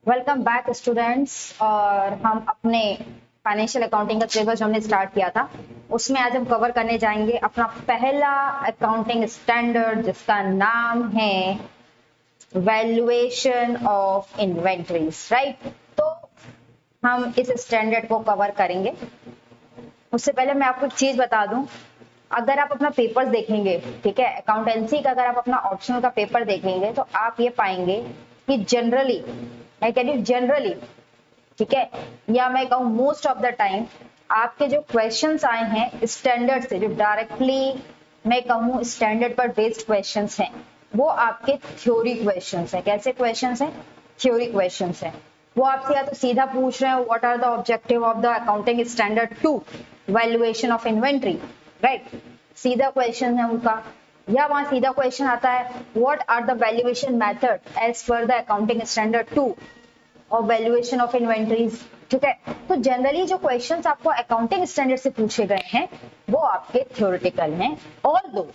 Welcome back students. और हम अपने फाइनेंशियल अकाउंटिंग का सिलेबस जो हमने स्टार्ट किया था उसमें आज हम कवर करने जाएंगे अपना पहला अकाउंटिंग स्टैंडर्ड जिसका नाम है वैल्यूएशन ऑफ इन्वेंटरीज। राइट, तो हम इस स्टैंडर्ड को कवर करेंगे। उससे पहले मैं आपको एक चीज बता दूं, अगर आप अपना पेपर्स देखेंगे, ठीक है, अकाउंटेंसी का अगर आप अपना ऑप्शनल का पेपर देखेंगे तो आप ये पाएंगे कि जनरली, मैं कह रही हूँ जनरली, ठीक है, या मैं कहूँ मोस्ट ऑफ द टाइम आपके जो क्वेश्चंस आए हैं स्टैंडर्ड से, जो डायरेक्टली मैं कहूँ स्टैंडर्ड पर बेस्ड क्वेश्चंस हैं, वो आपके थ्योरी क्वेश्चंस हैं। कैसे क्वेश्चंस हैं? थ्योरी क्वेश्चंस हैं। वो आपसे या तो सीधा पूछ रहे हैं what are the objective of the accounting standard 2 valuation of inventory, right, सीधा क्वेश्चन है उनका। या वहां सीधा क्वेश्चन आता है what are the valuation method as per the accounting standard 2 और वैल्यूएशन ऑफ इन्वेंटरीज। ठीक है, तो जनरली जो क्वेश्चंस आपको अकाउंटिंग स्टैंडर्ड से पूछे गए हैं वो आपके थ्योरेटिकल हैं, और दो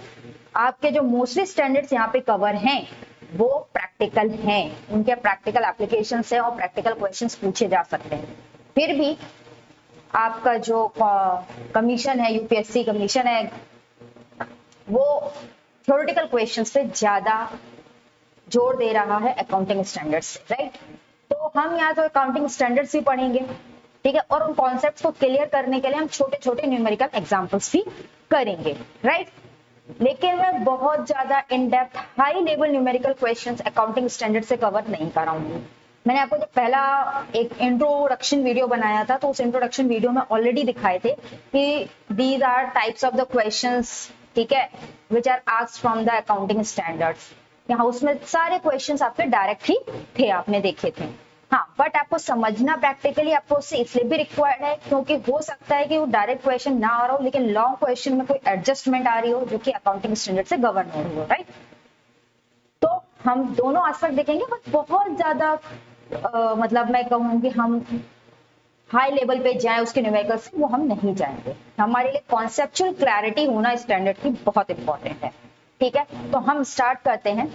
आपके जो मोस्टली स्टैंडर्ड्स यहाँ पे कवर हैं वो प्रैक्टिकल हैं, उनके प्रैक्टिकल एप्लीकेशंस हैं और प्रैक्टिकल क्वेश्चंस पूछे जा सकते हैं। फिर भी आपका जो कमीशन है, यूपीएससी कमीशन है, वो थ्योरेटिकल क्वेश्चन से ज्यादा जोर दे रहा है अकाउंटिंग स्टैंडर्ड्स से। राइट, तो हम यहाँ तो अकाउंटिंग स्टैंडर्ड्स भी पढ़ेंगे, ठीक है, और उन कॉन्सेप्ट्स को क्लियर करने के लिए हम छोटे छोटे न्यूमेरिकल एग्जांपल्स भी करेंगे। राइट, लेकिन मैं बहुत ज्यादा in depth high level numerical questions accounting standard से कवर नहीं कराऊंगी। मैंने आपको जब पहला एक इंट्रोडक्शन वीडियो बनाया था तो उस इंट्रोडक्शन वीडियो में ऑलरेडी दिखाए थे कि these are types of the questions, ठीक है, which are asked from the accounting standards. यहाँ उसमें सारे क्वेश्चंस आपके डायरेक्ट ही थे, आपने देखे थे। हाँ, बट आपको समझना प्रैक्टिकली आपको उससे इसलिए भी रिक्वायर्ड है क्योंकि हो सकता है कि वो डायरेक्ट क्वेश्चन ना आ रहा हो लेकिन लॉन्ग क्वेश्चन में कोई एडजस्टमेंट आ रही हो जो कि अकाउंटिंग स्टैंडर्ड से गवर्न हो रही हो। राइट, तो हम दोनों एस्पेक्ट देखेंगे, बट बहुत ज्यादा मतलब मैं कहूंगी हम हाई लेवल पे जाए उसके न्यूमेरिकल से वो हम नहीं जाएंगे। हमारे लिए कॉन्सेप्चुअल क्लैरिटी होना स्टैंडर्ड की बहुत इंपॉर्टेंट है। ठीक है, तो हम स्टार्ट करते हैं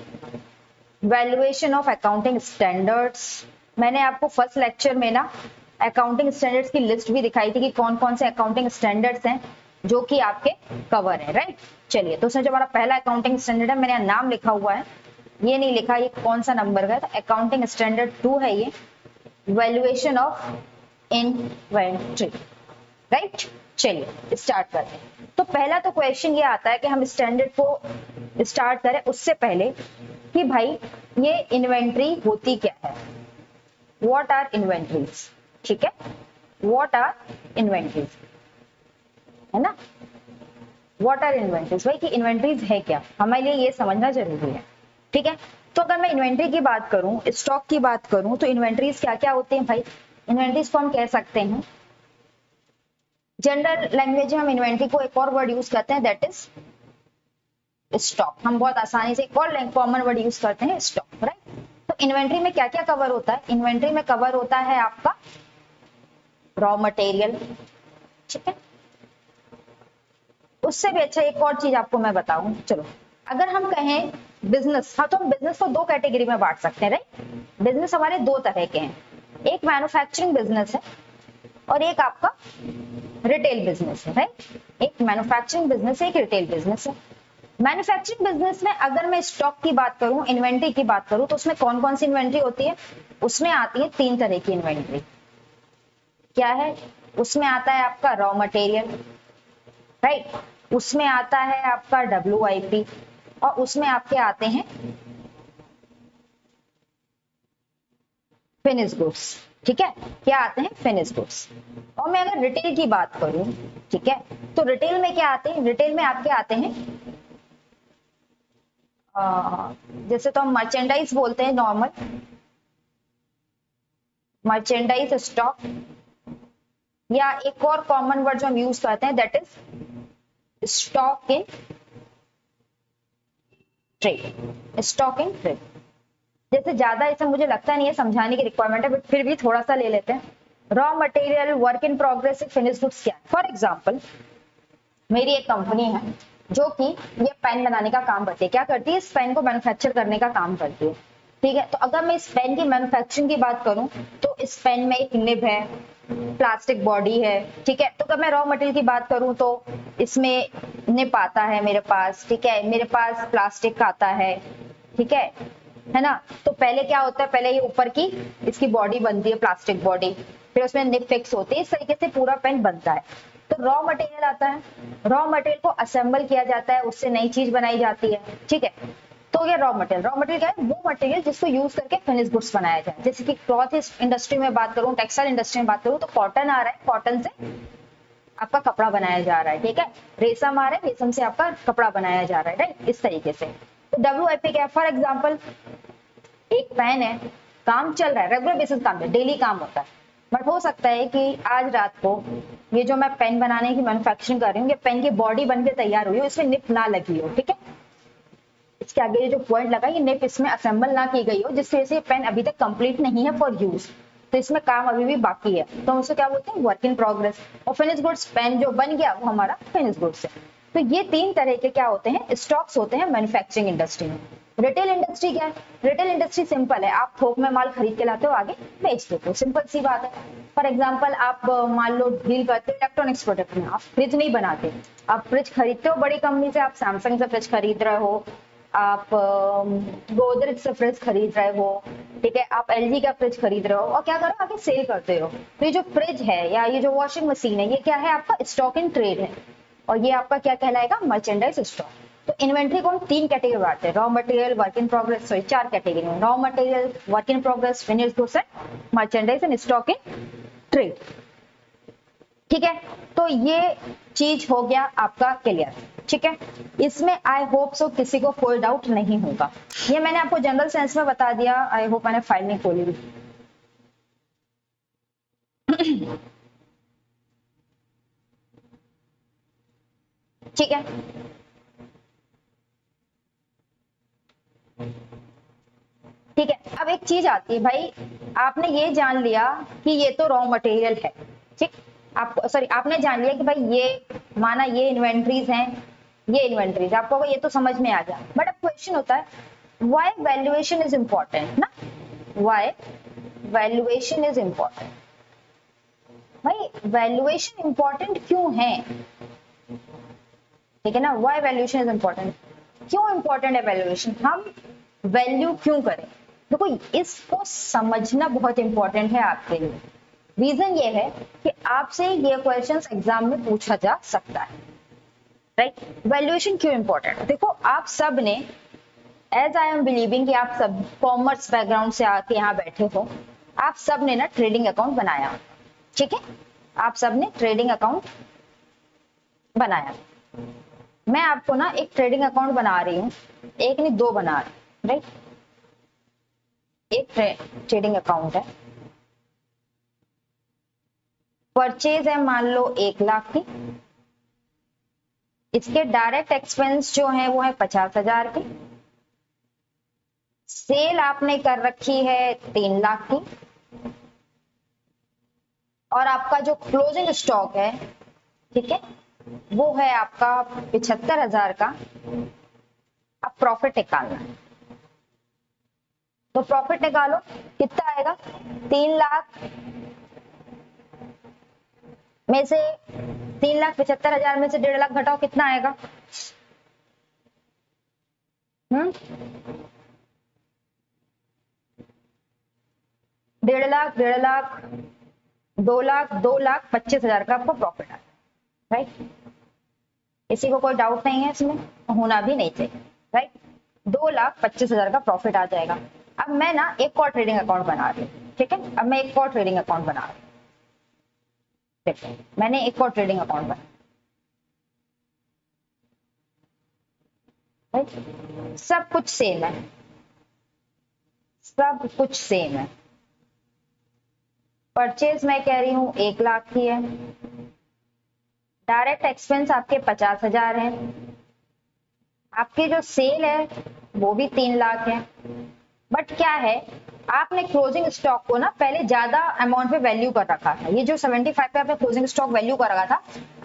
वैल्यूएशन ऑफ अकाउंटिंग स्टैंडर्ड्स। मैंने आपको फर्स्ट लेक्चर में ना अकाउंटिंग स्टैंडर्ड्स की लिस्ट भी दिखाई थी कि कौन कौन से अकाउंटिंग स्टैंडर्ड्स हैं जो कि आपके कवर है। राइट, चलिए, तो उसमें जो हमारा पहला अकाउंटिंग स्टैंडर्ड है, मैंने यहाँ नाम लिखा हुआ है, ये नहीं लिखा ये कौन सा नंबर का है, तो अकाउंटिंग स्टैंडर्ड 2 है ये, वैल्यूएशन ऑफ इन्वेंट्री। राइट, चलिए स्टार्ट करते हैं। तो पहला तो क्वेश्चन ये आता है कि हम स्टैंडर्ड को स्टार्ट करें उससे पहले कि भाई ये इन्वेंट्री होती क्या है, व्हाट आर इन्वेंट्रीज। ठीक है, व्हाट आर इन्वेंट्रीज, है ना, व्हाट आर इन्वेंट्रीज, भाई कि इन्वेंट्रीज है क्या, हमारे लिए ये समझना जरूरी है। ठीक है, तो अगर मैं इन्वेंट्री की बात करूं, स्टॉक की बात करूं, तो इन्वेंट्रीज क्या क्या होते हैं भाई। इन्वेंट्रीज को हम कह सकते हैं, जनरल लैंग्वेज में हम इन्वेंट्री को एक और वर्ड यूज करते हैं, दैट इज स्टॉक। हम बहुत आसानी से एक और कॉमन वर्ड यूज करते हैं, स्टॉक। राइट, तो इन्वेंट्री में क्या क्या कवर होता है? इन्वेंट्री में कवर होता है आपका रॉ मटेरियल। ठीक है, उससे भी अच्छा एक और चीज आपको मैं बताऊं, चलो अगर हम कहें बिजनेस, हाँ, तो हम बिजनेस को दो कैटेगरी में बांट सकते हैं। राइट, बिजनेस हमारे दो तरह के हैं, एक मैन्युफैक्चरिंग बिजनेस है और एक आपका रिटेल बिजनेस है। राइट, एक मैन्युफैक्चरिंग बिजनेस है, एक रिटेल बिजनेस है। मैन्युफैक्चरिंग बिजनेस में अगर मैं स्टॉक की बात करूं, इन्वेंट्री की बात करूं, तो उसमें कौन कौन सी इन्वेंट्री होती है? उसमें आती है तीन तरह की इन्वेंट्री। क्या है? उसमें आता है आपका रॉ मटेरियल, राइट, उसमें आता है आपका WIP और उसमें आपके आते हैं फिनिश गुड्स। ठीक है, क्या आते हैं? Finish goods. और मैं अगर रिटेल की बात करूं, ठीक है, तो रिटेल में क्या आते हैं? रिटेल में आपके आते हैं जैसे तो हम मर्चेंडाइज बोलते हैं, नॉर्मल मर्चेंडाइज स्टॉक, या एक और कॉमन वर्ड जो हम यूज करते हैं that is stock in trade. Stock in trade जैसे ज्यादा इसे मुझे लगता नहीं है समझाने की रिक्वायरमेंट है, बट फिर भी थोड़ा सा ले लेते हैं। Raw material, work in progress, finish goods क्या है? फॉर एग्जाम्पल मेरी एक कंपनी है जो कि ये पेन बनाने का काम करती है। क्या करती है? इस पेन को मैन्युफैक्चर करने का काम करती है। ठीक है। तो अगर मैं इस पेन की मैन्युफैक्चरिंग की बात करूं तो इस पेन में एक निब है, प्लास्टिक बॉडी है, ठीक है। तो अगर मैं रॉ मटेरियल की बात करूं तो इसमें निब आता है मेरे पास, ठीक है, मेरे पास प्लास्टिक आता है, ठीक है ना। तो पहले क्या होता है, पहले ये ऊपर की इसकी बॉडी बनती है, प्लास्टिक बॉडी, फिर उसमें निब फिक्स होती है, इस तरीके से पूरा पेन बनता है। तो रॉ मटेरियल आता है, रॉ मटेरियल को असेंबल किया जाता है, उससे नई चीज बनाई जाती है, ठीक है। तो ये रॉ मटेरियल क्या है, वो मटेरियल जिसको यूज करके फिनिश गुड्स बनाया जाए। जैसे कि क्लॉथ इंडस्ट्री में बात करूं, टेक्सटाइल इंडस्ट्री में बात करूं तो कॉटन आ रहा है, कॉटन से आपका कपड़ा बनाया जा रहा है, ठीक है। रेशम आ रहा है, रेशम से आपका कपड़ा बनाया जा रहा है, राइट, इस तरीके से। तो WIP क्या है, फॉर एग्जाम्पल एक पेन है, काम चल रहा है, रेगुलर बेसिस काम है, डेली काम होता है, बट हो सकता है कि आज रात को ये जो मैं पेन बनाने की मैन्युफैक्चरिंग कर रही हूँ, ये पेन की बॉडी बनके तैयार हुई हो, इसमें निप ना लगी हो, ठीक है। इसके आगे ये जो पॉइंट लगा, ये निप इसमें असेंबल ना की गई हो, जिसकी वजह से ये पेन अभी तक कंप्लीट नहीं है फॉर यूज, तो इसमें काम अभी भी बाकी है, तो हम उसको क्या बोलते हैं, वर्क इन प्रोग्रेस। और फिनिश गुड्स, पेन जो बन गया वो हमारा फिनिश गुड्स है। तो ये तीन तरह के क्या होते हैं, स्टॉक्स होते हैं मैन्युफैक्चरिंग इंडस्ट्री में। रिटेल इंडस्ट्री क्या है, रिटेल इंडस्ट्री सिंपल है, आप थोक में माल खरीद के लाते हो, आगे बेच देते हो, सिंपल सी बात है। फॉर एग्जाम्पल आप मान लो डील करते हो इलेक्ट्रॉनिक्स प्रोडक्ट में, आप फ्रिज नहीं बनाते, आप फ्रिज खरीदते हो बड़ी कंपनी से, आप सैमसंग से फ्रिज खरीद रहे हो, आप गोदरेज से फ्रिज खरीद रहे हो, ठीक है, आप LG का फ्रिज खरीद रहे हो, और क्या करो, आगे सेल करते हो। तो ये जो फ्रिज है या ये जो वॉशिंग मशीन है, ये क्या है, आपका स्टॉक इन ट्रेड है, और ये आपका क्या कहलाएगा, मर्चेंडाइज स्टॉक। तो इन्वेंट्री को हम तीन कैटेगरी बांटते हैं, raw material, work in progress, sorry चार कैटेगरी में, raw material, work in progress, finish goods and merchandise and stock in trade, ठीक है। तो ये चीज हो गया आपका क्लियर, ठीक है। इसमें आई होप सो किसी को कोई डाउट नहीं होगा, ये मैंने आपको जनरल सेंस में बता दिया, आई होप मैंने फाइल नहीं खोली। ठीक है, ठीक है। अब एक चीज आती है भाई, आपने ये जान लिया कि ये तो रॉ मटेरियल है, ठीक, आपको सॉरी आपने जान लिया कि भाई ये माना ये इन्वेंट्रीज हैं, ये इन्वेंट्रीज, आपको ये तो समझ में आ गया। बट अब क्वेश्चन होता है व्हाई वैल्यूएशन इज इंपॉर्टेंट ना, व्हाई वैल्यूएशन इज इंपॉर्टेंट, भाई वैल्यूएशन इंपॉर्टेंट क्यों है, ठीक है ना। व्हाई वैल्यूएशन इज इंपॉर्टेंट, क्यों इंपॉर्टेंट है वैल्यूएशन, हम वैल्यू क्यों करें। देखो इसको समझना बहुत इंपॉर्टेंट है आपके लिए। रीजन ये है कि आपसे ये क्वेश्चंस एग्जाम में पूछा जा सकता है, राइट। वैल्यूएशन क्यों इंपॉर्टेंट, देखो आप सब ने, एज आई एम बिलीविंग कि आप सब कॉमर्स बैकग्राउंड से आके यहाँ बैठे हो, आप सब ने ना ट्रेडिंग अकाउंट बनाया, ठीक है, आप सब ने ट्रेडिंग अकाउंट बनाया। मैं आपको ना एक ट्रेडिंग अकाउंट बना रही हूँ, एक नहीं दो बना रही, राइट। एक ट्रेडिंग अकाउंट है, परचेज है मान लो 1 लाख की, इसके डायरेक्ट एक्सपेंस जो है वो है 50,000 की, सेल आपने कर रखी है 3 लाख की, और आपका जो क्लोजिंग स्टॉक है, ठीक है, वो है आपका 75,000 का। अब प्रॉफिट निकालना है, तो प्रॉफिट निकालो, कितना आएगा, 3 लाख में से 3,75,000 में से 1.5 लाख घटाओ, कितना आएगा, 1.5 लाख, 1.5 लाख, 2 लाख, 2,25,000 का आपको प्रॉफिट आता है, राइट। किसी को कोई डाउट नहीं है इसमें, होना भी नहीं चाहिए, राइट। 2,25,000 का प्रॉफिट आ जाएगा। अब मैं ना एक और ट्रेडिंग अकाउंट बना रही हूँ, ठीक है, अब मैं एक और ट्रेडिंग अकाउंट बना रही हूँ, देखो मैंने एक और ट्रेडिंग अकाउंट बना, राइट। सब कुछ सेम है, सब कुछ सेम है। परचेज मैं कह रही हूँ 1 लाख की है, डायरेक्ट एक्सपेंस आपके 50,000 है, आपकी जो सेल है वो भी 3 लाख है। बट क्या है, आपने क्लोजिंग स्टॉक को ना पहले ज्यादा अमाउंट पे वैल्यू कर रखा था, ये जो 75 पे आपने क्लोजिंग स्टॉक वैल्यू कर रखा था,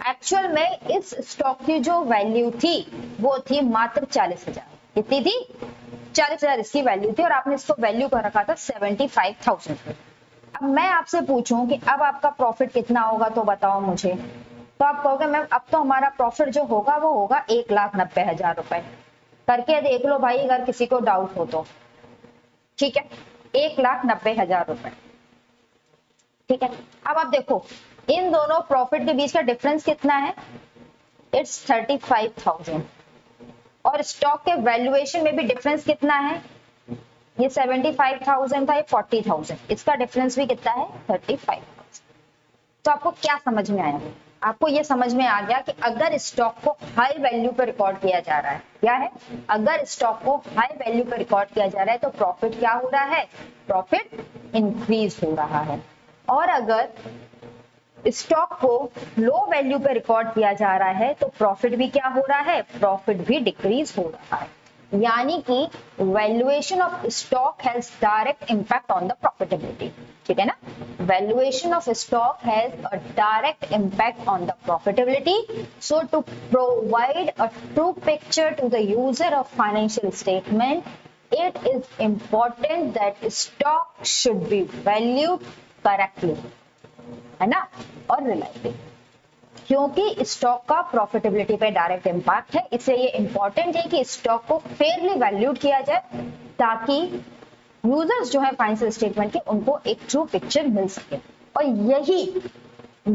एक्चुअल में इस स्टॉक की जो वैल्यू थी वो थी मात्र 40,000। कितनी थी, 40,000 इसकी वैल्यू थी और आपने इसको वैल्यू कर रखा था 75,000। अब मैं आपसे पूछूं कि अब आपका प्रॉफिट कितना होगा तो बताओ मुझे, तो आप कहोगे मैम अब तो हमारा प्रॉफिट जो होगा वो होगा 1,90,000 रुपए। करके देख लो भाई अगर किसी को डाउट हो तो। ठीक है, 1,90,000 रुपए। ठीक है, अब आप देखो इन दोनों प्रॉफिट के बीच का डिफरेंस कितना है, इट्स 35,000। और स्टॉक के वैल्यूएशन में भी डिफरेंस कितना है, ये 75,000 था, ये 40,000, इसका डिफरेंस भी कितना है 35,000। तो आपको क्या समझ में आया, आपको ये समझ में आ गया कि अगर स्टॉक को हाई वैल्यू पर रिकॉर्ड किया जा रहा है, क्या है, अगर स्टॉक को हाई वैल्यू पर रिकॉर्ड किया जा रहा है तो प्रॉफिट क्या हो रहा है, प्रॉफिट इंक्रीज हो रहा है। और अगर स्टॉक को लो वैल्यू पे रिकॉर्ड किया जा रहा है तो प्रॉफिट भी क्या हो रहा है, प्रॉफिट भी डिक्रीज हो रहा है। यानी कि valuation of stock has direct impact on the profitability. ठीक है ना, valuation of stock has a direct impact on the profitability. So to provide a true picture to the user of financial statement, it is important that stock should be valued correctly, है ना, और reliable, क्योंकि stock का profitability पे direct impact है, इसलिए ये important है कि स्टॉक को फेयरली वैल्यूड किया जाए ताकि यूजर्स जो है फाइनेंशियल स्टेटमेंट के उनको एक ट्रू पिक्चर मिल सके। और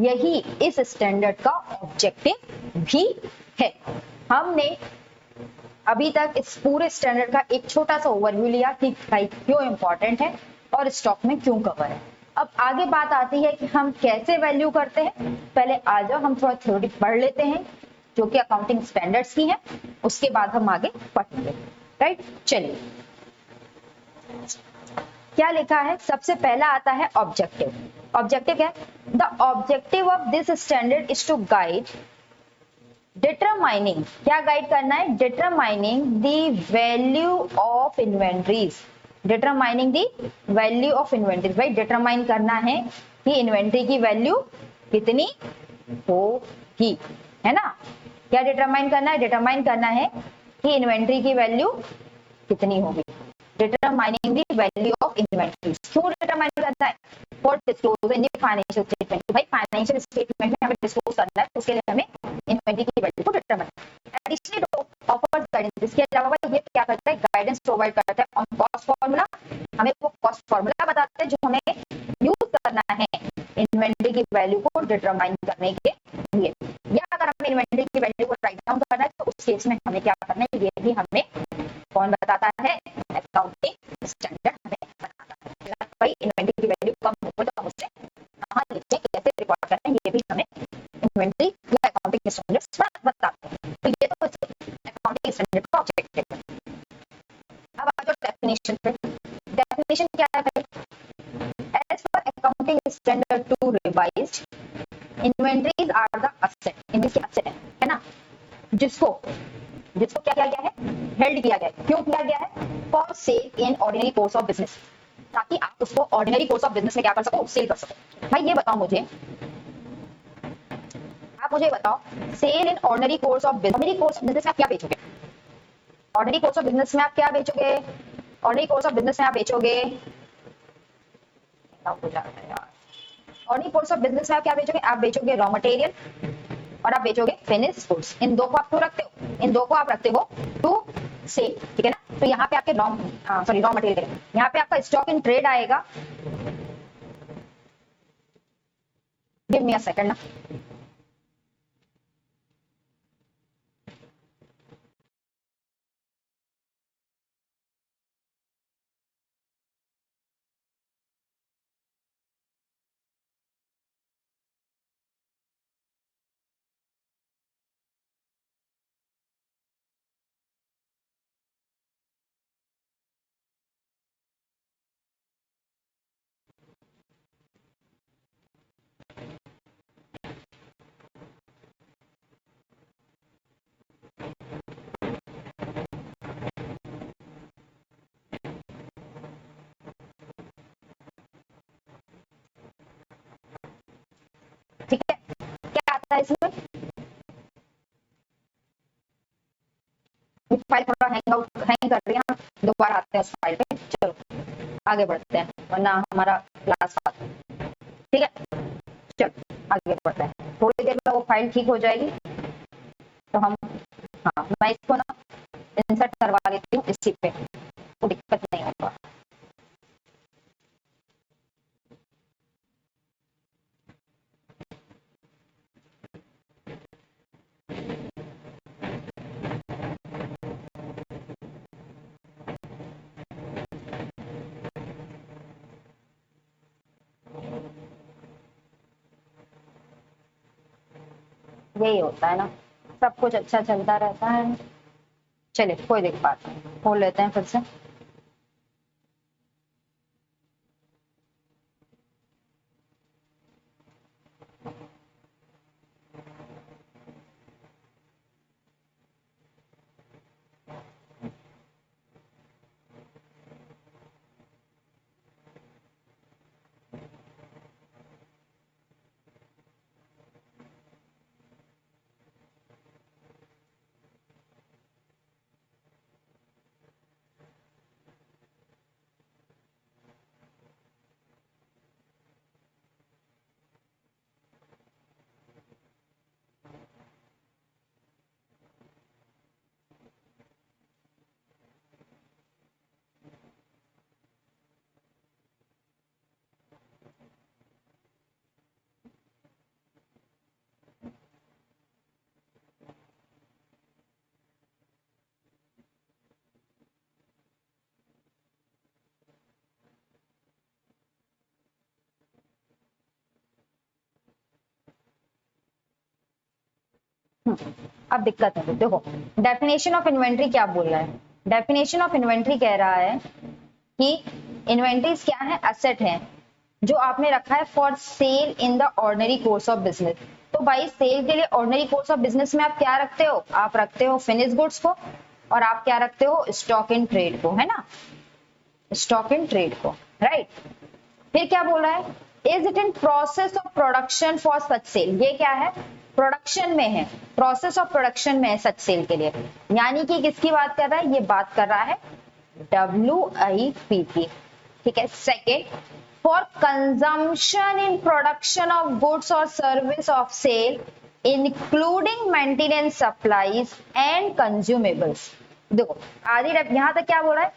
यही इस स्टैंडर्ड का ऑब्जेक्टिव भी है। हमने अभी तक इस पूरे स्टैंडर्ड का एक छोटा सा ओवरव्यू लिया कि भाई क्यों इंपॉर्टेंट है और स्टॉक में क्यों कवर है। अब आगे बात आती है कि हम कैसे वैल्यू करते हैं। पहले आ जाओ हम थोड़ा थ्योरी पढ़ लेते हैं जो कि अकाउंटिंग स्टैंडर्ड्स की है, उसके बाद हम आगे पढ़ेंगे। राइट, चलिए क्या लिखा है, सबसे पहला आता है ऑब्जेक्टिव। ऑब्जेक्टिव क्या है, the objective of this standard is to guide determining, क्या गाइड करना है, determining the value of inventories. Determining the value of inventories, भाई डिटरमाइन करना है कि इन्वेंट्री की वैल्यू कितनी होगी, है ना। क्या डिटरमाइन करना है, डिटरमाइन करना है कि इन्वेंट्री की वैल्यू कितनी होगी। Determining the value of inventories, क्यों डिटरमाइन करना है, for disclosure in the financial statement, भाई फाइनेंशियल स्टेटमेंट में हमें डिस्क्लोज करना है, उसके लिए हमें इन्वेंट्री की वैल्यू को डिटरमाइन। एडिशनली ऑफर्स गाइडेंस, इसके अलावा ये क्या करता है, गाइडेंस प्रोवाइड करता है ऑन कॉस्ट फार्मूला, हमें वो कॉस्ट फार्मूला बताता है जो हमें यूज करना है इन्वेंट्री की वैल्यू को डिटरमाइन करने के लिए। या अगर हमें इन्वेंट्री की वैल्यू को राइट डाउन करना है तो उस केस में हमें क्या करना है, ये भी हमें कौन बताता है, अकाउंटिंग स्टैंडर्ड हमें बताता है। भाई इन्वेंट्री की वैल्यू कम हो तो हम उसे कहाँ लिखें, कैसे रिकॉर्ड करें, ये भी हमें इन्वेंट्री या अकाउंटिंग स्टैंडर्ड्स बताते हैं। तो ये तो अकाउंटिंग स्टैंडर्ड का ऑब्जेक्टिव है। अब आ जाओ डेफिनेशन पे। डेफिनेशन क्या है भाई, as per accounting standard two revised, inventories are the asset, इनमें असेट है ना, जिसको क्या किया गया है, हेल्ड किया गया है। क्यों किया गया है, for sale in ordinary course of business, ताकि आप उसको ऑर्डिनरी कोर्स ऑफ बिजनेस में क्या कर सको, सेल कर सको। भाई ये बताओ मुझे, आप मुझे बताओ, sale in ordinary course of business, ordinary course of business में आप क्या बेचोगे, ऑर्डिनरी कोर्स ऑफ बिजनेस में आप क्या बेचोगे, ऑर्डिनरी कोर्स ऑफ बिजनेस में आप बेचोगे, ऑर्डिनरी कोर्स ऑफ बिजनेस में आप क्या बेचोगे, आप बेचोगे रॉ मटेरियल और आप बेचोगे फिनिश गुड्स। इन दो को आप क्यों रखते हो, इन दो को आप रखते हो टू सेल, ठीक है ना। तो यहाँ पे आपके रॉ मटेरियल, यहाँ पे आपका स्टॉक इन ट्रेड आएगा। गिव मी अ सेकंड ना, ठीक है। क्या आता है इसमें, फाइल थोड़ा हैंग कर रही है, हम दोबारा आते हैं उस फाइल पे। चलो आगे बढ़ते हैं, वरना हमारा क्लास ठीक है। चलो आगे बढ़ते हैं, थोड़ी देर में वो फाइल ठीक हो जाएगी तो हम, हाँ मैं इसको ना इंसर्ट करवा लेती हूँ इसी पे, तो दिक्कत नहीं होगा। यही होता है ना, सब कुछ अच्छा चलता रहता है। चलिए कोई दिक्कत नहीं, खोल लेते हैं फिर से। अब दिक्कत है, देखो डेफिनेशन ऑफ इन्वेंट्री क्या बोल रहा है। डेफिनेशन ऑफ इन्वेंट्री कह रहा है कि इन्वेंट्रीज क्या है, एसेट है जो आपने रखा है for sale in the ordinary course of business. तो भाई सेल के लिए ऑर्डिनरी कोर्स ऑफ बिजनेस में आप क्या रखते हो, आप रखते हो फिनिश गुड्स को, और आप क्या रखते हो, स्टॉक इन ट्रेड को, है ना, स्टॉक इन ट्रेड को, राइट। फिर क्या बोल रहा है, is it in process of production for such sale, ये क्या है, प्रोडक्शन में है, प्रोसेस ऑफ प्रोडक्शन में है सच सेल के लिए। यानी कि किसकी बात कर रहा है, ये बात कर रहा है WIP की, ठीक है। Second, for consumption in production of goods और service of sale including maintenance supplies and consumables. देखो आदि यहां तक क्या बोल रहा है,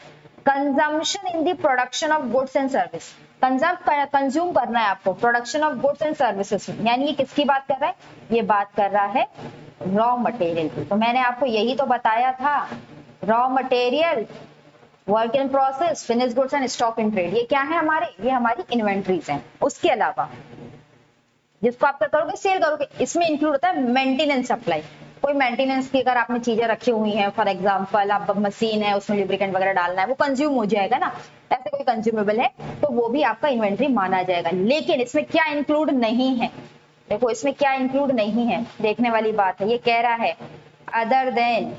consumption in the production of goods and service, consume करना है आपको production of goods and services, यानी ये किसकी बात कर रहा है, ये बात कर रहा है रॉ मटेरियल की। तो मैंने आपको यही तो बताया था, raw material, work in process, finish goods and stock in trade, ये क्या है हमारे, ये हमारी इन्वेंट्रीज हैं। उसके अलावा जिसको आप क्या करोगे, सेल करोगे, इसमें इंक्लूड होता है मेंटेनेंस सप्लाई। कोई मेंटेनेंस की अगर आपने चीजें रखी हुई हैं, फॉर एग्जांपल आप मशीन है उसमें लुब्रिकेंट वगैरह डालना है, वो कंज्यूम हो जाएगा ना, ऐसे कोई कंज्यूमेबल है तो वो भी आपका इन्वेंट्री माना जाएगा। लेकिन इसमें क्या इंक्लूड नहीं है, देखो इसमें क्या इंक्लूड नहीं है, देखने वाली बात है। ये कह रहा है अदर देन,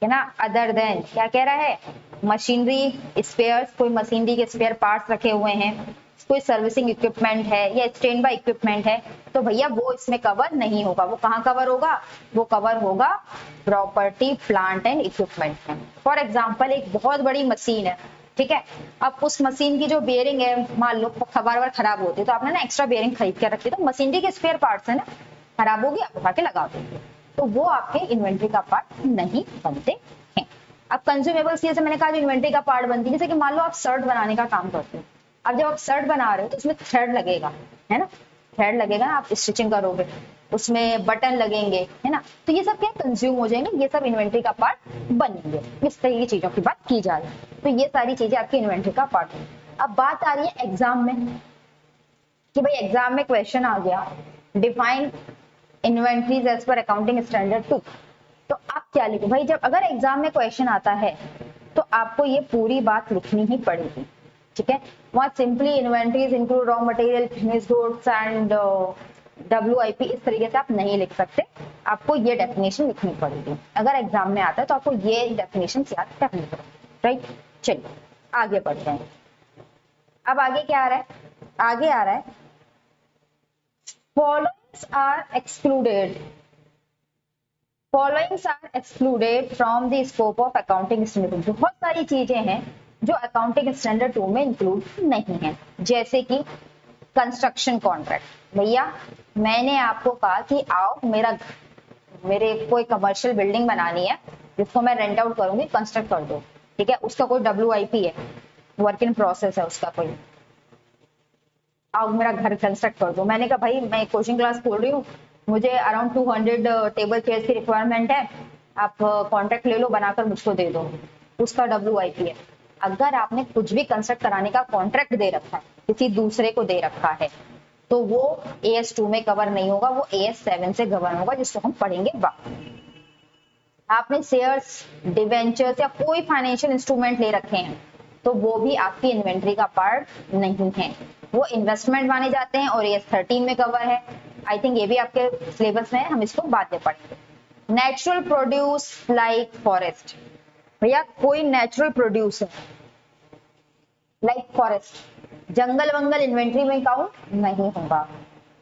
है ना, अदर देन क्या कह रहा है, मशीनरी स्पेयर्स, कोई मशीनरी के स्पेयर पार्ट्स रखे हुए हैं, कोई सर्विसिंग इक्विपमेंट है या स्टैंड बाय इक्विपमेंट है, तो भैया वो इसमें कवर नहीं होगा। वो कहाँ कवर होगा, वो कवर होगा प्रॉपर्टी प्लांट एंड इक्विपमेंट में। फॉर एग्जांपल एक बहुत बड़ी मशीन है, ठीक है, अब उस मशीन की जो बेयरिंग है मान लो बार खराब होती है, तो आपने ना एक्स्ट्रा बेयरिंग खरीद के रखी, तो मशीनरी के स्पेयर पार्ट्स है ना, खराब होगी आप उठा के लगा दोगे, तो वो आपके इन्वेंट्री का पार्ट नहीं बनते हैं। अब कंज्यूमेबल्स जैसे मैंने कहा जो इन्वेंट्री का पार्ट बनती है, जैसे कि मान लो आप शर्ट बनाने का काम करते हो, अब जब आप शर्ट बना रहे हो तो उसमें थ्रेड लगेगा, है ना, थ्रेड लगेगा ना, आप स्टिचिंग करोगे, उसमें बटन लगेंगे, है ना, तो ये सब क्या कंज्यूम हो जाएंगे, ये सब इन्वेंट्री का पार्ट बनेंगे। इस तरह की चीजों की बात की जा रही है, तो ये सारी चीजें आपकी इन्वेंट्री का पार्ट है। अब बात आ रही है एग्जाम में, कि भाई एग्जाम में क्वेश्चन आ गया, define inventories as per accounting standard 2, तो आप क्या लिखे भाई, जब अगर एग्जाम में क्वेश्चन आता है तो आपको ये पूरी बात लिखनी ही पड़ेगी, ठीक है। वहां simply inventories include raw material, finish goods and WIP इस तरीके से आप नहीं लिख सकते, आपको ये डेफिनेशन लिखनी पड़ेगी। अगर एग्जाम में आता है तो आपको ये डेफिनेशन याद रखनी पड़ेगी, राइट। चलिए आगे बढ़ते हैं। अब आगे क्या आ रहा है, आगे आ रहा है followings are excluded, followings are excluded from the scope of accounting standard. बहुत सारी चीजें हैं जो अकाउंटिंग स्टैंडर्ड 2 में इंक्लूड नहीं है, जैसे कि कंस्ट्रक्शन कॉन्ट्रैक्ट। भैया मैंने आपको कहा कि आओ मेरे कोई कमर्शियल बिल्डिंग बनानी है जिसको मैं रेंट आउट करूंगी, कंस्ट्रक्ट कर दो, ठीक है, उसका कोई WIP है, वर्क इन प्रोसेस है उसका कोई, आओ मेरा घर कंस्ट्रक्ट कर दो। मैंने कहा भाई मैं कोचिंग क्लास खोल रही हूँ, मुझे अराउंड 200 टेबल चेयर्स की रिक्वायरमेंट है, आप कॉन्ट्रैक्ट ले लो, बनाकर मुझको दे दो, उसका WIP है। अगर आपने कुछ भी कंस्ट्रक्ट कराने का कॉन्ट्रैक्ट दे रखा है, किसी दूसरे को दे रखा है, तो वो AS2 में कवर नहीं होगा, वो AS7 से गवर्न होगा, जिसको हम पढ़ेंगे बाद। आपने शेयर्स, डिवेंचर्स या कोई फाइनेंशियल इंस्ट्रूमेंट ले रखे हैं तो वो भी आपकी इन्वेंट्री का पार्ट नहीं है, वो इन्वेस्टमेंट माने जाते हैं और AS13 में कवर है। आई थिंक ये भी आपके सिलेबस में है, हम इसको बाद में पढ़ेंगे। Natural produce like forest. भैया कोई नेचुरल प्रोड्यूस है लाइक फॉरेस्ट, जंगल वंगल इन्वेंट्री में काउंट नहीं होगा।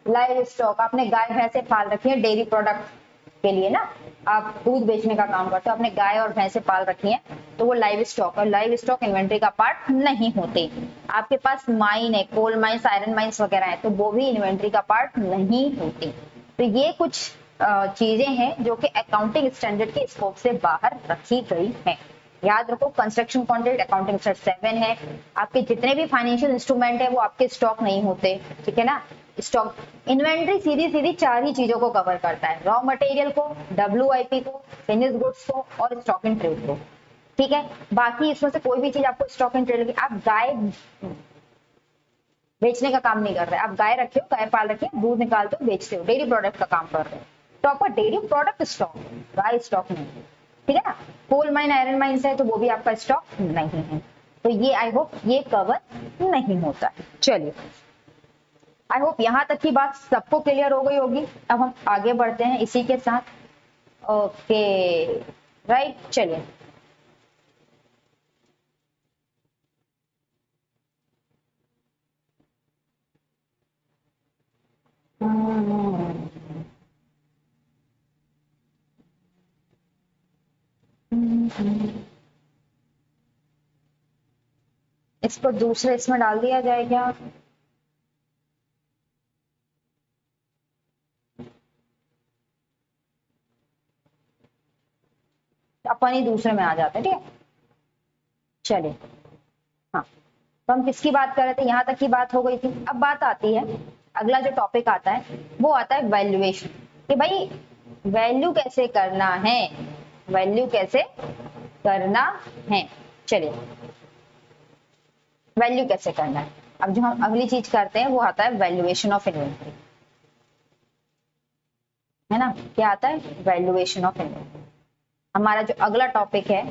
लाइव स्टॉक, आपने गाय भैंसे पाल रखी है डेयरी प्रोडक्ट के लिए ना, आप दूध बेचने का काम करते हो, आपने गाय और भैंसे पाल रखी हैं, तो वो लाइव स्टॉक, और लाइव स्टॉक इन्वेंट्री का पार्ट नहीं होते। आपके पास माइन है, कोल माइंस, आयरन माइंस वगैरह है, तो वो भी इन्वेंट्री का पार्ट नहीं होते। तो ये कुछ चीजें हैं जो कि अकाउंटिंग स्टैंडर्ड के स्कोप से बाहर रखी गई है। याद रखो कंस्ट्रक्शन कॉन्ट्रैक्ट अकाउंटिंग स्टैंडर्ड 7 है। आपके जितने भी फाइनेंशियल इंस्ट्रूमेंट है वो आपके स्टॉक नहीं होते, ठीक है ना। स्टॉक इन्वेंट्री सीधी सीधी 4 ही चीजों को कवर करता है, रॉ मटेरियल को, WIP को, फिनिश गुड्स को और स्टॉक इन ट्रेड को, ठीक है। बाकी इसमें से कोई भी चीज आपको स्टॉक इन ट्रेड की, आप गाय बेचने का काम नहीं कर रहे, आप गाय रखे हो, गाय पाल रखे हो, दूध निकालते हो, बेचते हो, डेयरी प्रोडक्ट का काम कर रहे हो, तो आपका डेयरी प्रोडक्ट स्टॉक, गाय स्टॉक नहीं, ठीक है ना। कोल माइन, आयरन माइंस है तो वो भी आपका स्टॉक नहीं है, तो ये आई होप ये कवर नहीं होता है। चलिए आई होप यहाँ तक की बात सबको क्लियर हो गई होगी। अब हम आगे बढ़ते हैं इसी के साथ। ओके राइट, चलिए इसको दूसरे इसमें डाल दिया जाए क्या? अपन ही दूसरे में आ जाते हैं, ठीक है। चलिए हाँ, तो हम किसकी बात कर रहे थे, यहाँ तक की बात हो गई थी। अब बात आती है, अगला जो टॉपिक आता है वो आता है वैल्यूएशन, कि भाई वैल्यू कैसे करना है, वैल्यू कैसे करना है। चलिए वैल्यू कैसे करना है। अब जो हम अगली चीज करते हैं वो आता है वैल्यूएशन ऑफ इन्वेंट्री, है ना। क्या आता है? Valuation of inventory. हमारा जो अगला टॉपिक है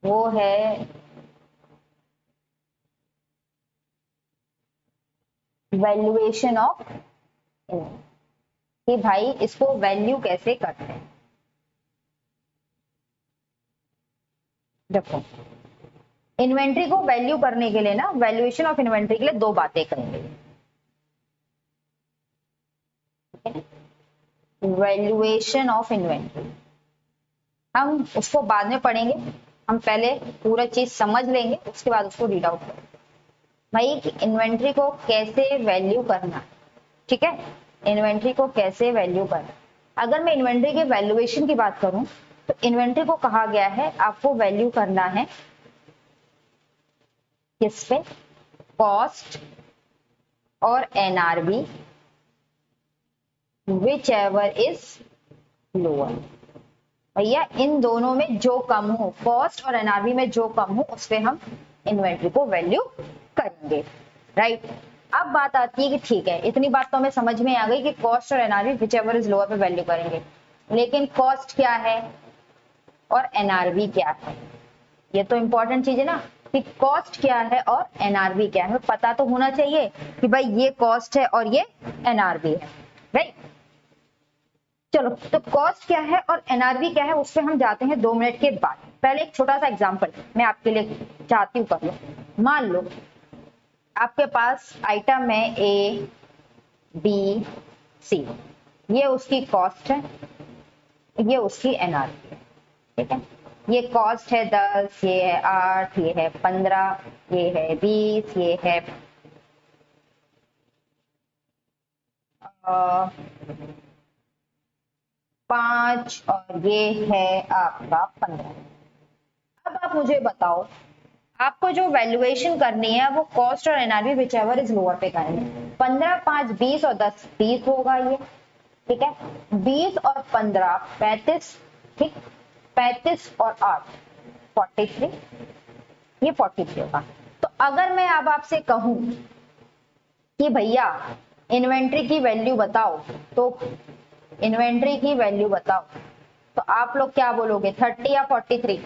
वो है वैल्यूएशन ऑफ इन्वेंट्री, कि भाई इसको वैल्यू कैसे करते हैं। देखो इन्वेंट्री को वैल्यू करने के लिए ना, वैल्यूएशन ऑफ इन्वेंट्री के लिए 2 बातें करेंगे। वैल्यूएशन ऑफ इन्वेंट्री हम उसको बाद में पढ़ेंगे, हम पहले पूरा चीज समझ लेंगे, उसके बाद उसको रीड आउट करेंगे। भाई इन्वेंट्री को कैसे वैल्यू करना, ठीक है, इन्वेंट्री को कैसे वैल्यू करना। अगर मैं इन्वेंट्री के वैल्यूएशन की बात करूं तो इन्वेंट्री को कहा गया है आपको वैल्यू करना है किस पे? कॉस्ट और NRV, which ever is lower. भैया इन दोनों में जो कम हो, कॉस्ट और NRV में जो कम हो उस पे हम इन्वेंट्री को वैल्यू करेंगे, राइट। अब बात आती है कि ठीक है, इतनी बात तो हमें समझ में आ गई कि कॉस्ट और NRV which ever is lower पे वैल्यू करेंगे, लेकिन कॉस्ट क्या है और NRV क्या है, ये तो इंपॉर्टेंट चीज है ना, कि कॉस्ट क्या है और NRV क्या है, पता तो होना चाहिए कि भाई ये कॉस्ट है और ये NRV है, राइट। चलो तो कॉस्ट क्या है और NRV क्या है उस पर हम जाते हैं 2 मिनट के बाद। पहले एक छोटा सा एग्जांपल मैं आपके लिए चाहती हूँ कर लो। मान लो आपके पास आइटम है A B C, ये उसकी कॉस्ट है, ये उसकी एनआरवी है। ठीक है, ये कॉस्ट है 10, ये है 8, ये है 15, ये है 20, ये है 5 और ये है आपका 15। अब आप मुझे बताओ, आपको जो वैल्यूएशन करनी है वो कॉस्ट और NRV whichever is lower पे करनी है। 15, 5, 20 और 10 30 होगा ये। ठीक है, 20 और 15 35। ठीक, 35 और 8 43, ये 43 होगा। तो अगर मैं अब आपसे कहूं कि भैया इन्वेंट्री की वैल्यू बताओ, तो इन्वेंट्री की वैल्यू बताओ, तो आप लोग क्या बोलोगे, 30 या 43?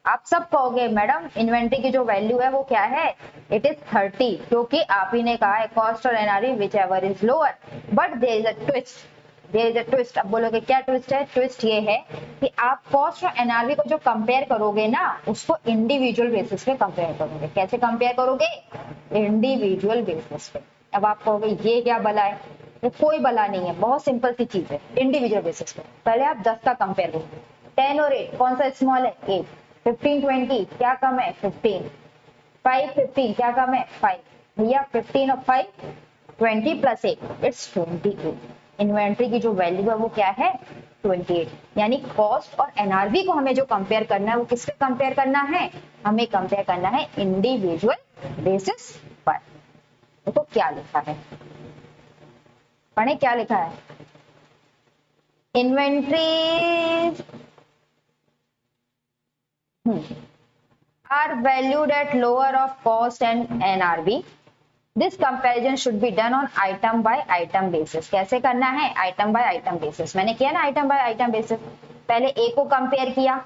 आप सब कहोगे मैडम इन्वेंट्री की जो वैल्यू है वो क्या है, इट इज 30, क्योंकि आप ही ने कहा है कॉस्ट और NRV whichever is lower. But there is a twist, there is a twist. अब बोलोगे क्या ट्विस्ट है? ट्विस्ट ये है कि आप कॉस्ट और एनआरवी को जो कंपेयर करोगे ना, उसको इंडिविजुअल बेसिस पे कंपेयर करोगे। कैसे कंपेयर करोगे? इंडिविजुअल बेसिस पे। अब आप कहोगे ये क्या बला है? ये कोई बला नहीं है, बहुत सिंपल सी चीज है। इंडिविजुअल बेसिस पे पहले आप 10 का कंपेयर करोगे, 10 और 8 कौन सा स्मॉल है? 8। 15, 20 क्या कम है? 15। 5, 15 क्या कम है? 5। भैया 15 और 5 20 प्लस 8 इट्स 28। इन्वेंट्री की जो वैल्यू है वो क्या है? 28। यानी कॉस्ट और एनआरवी को हमें जो कंपेयर करना है वो किससे कंपेयर करना है? हमें कंपेयर करना है इंडिविजुअल बेसिस पर। देखो क्या लिखा है, पढ़े क्या लिखा है। Inventory are valued at lower of cost and NRV. This comparison should be done on item by item basis. कैसे करना है? item by item basis। मैंने किया ना item by item basis। पहले A को कंपेयर किया,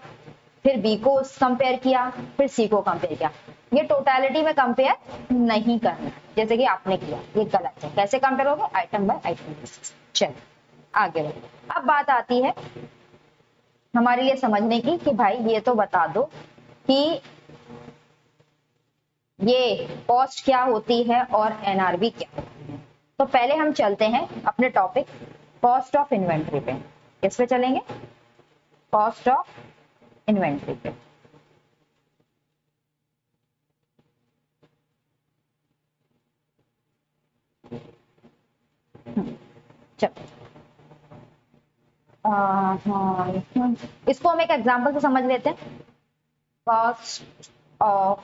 फिर B को कंपेयर किया, फिर C को कंपेयर किया। ये टोटलिटी में कंपेयर नहीं करना जैसे कि आपने किया, ये गलत है। कैसे कंपेयर होगा? Item by item basis. चलिए आगे बढ़ो। अब बात आती है हमारे लिए समझने की कि भाई ये तो बता दो कि ये कॉस्ट क्या होती है और एनआरवी क्या होती है। तो पहले हम चलते हैं अपने टॉपिक कॉस्ट ऑफ इन्वेंट्री पे। किस पे चलेंगे? कॉस्ट ऑफ इन्वेंट्री पे। चलो हाँ, इसको हम एक एग्जांपल से समझ लेते हैं। Cost of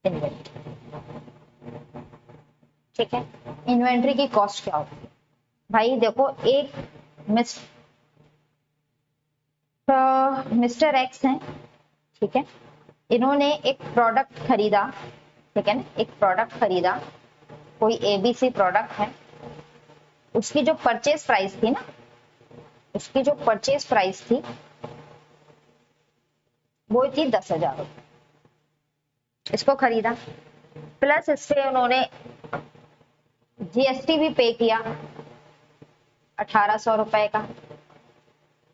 inventory. ठीक है, इन्वेंट्री की कॉस्ट क्या होती है? भाई देखो, एक मिस्टर एक्स हैं, ठीक है, इन्होंने एक प्रोडक्ट खरीदा। ठीक है ना, एक प्रोडक्ट खरीदा, कोई एबीसी प्रोडक्ट है। उसकी जो परचेज प्राइस थी ना, उसकी जो परचेज प्राइस थी वो थी 10,000 रुपये। इसको खरीदा, प्लस इससे उन्होंने जीएसटी भी पे किया 1800 रुपए का।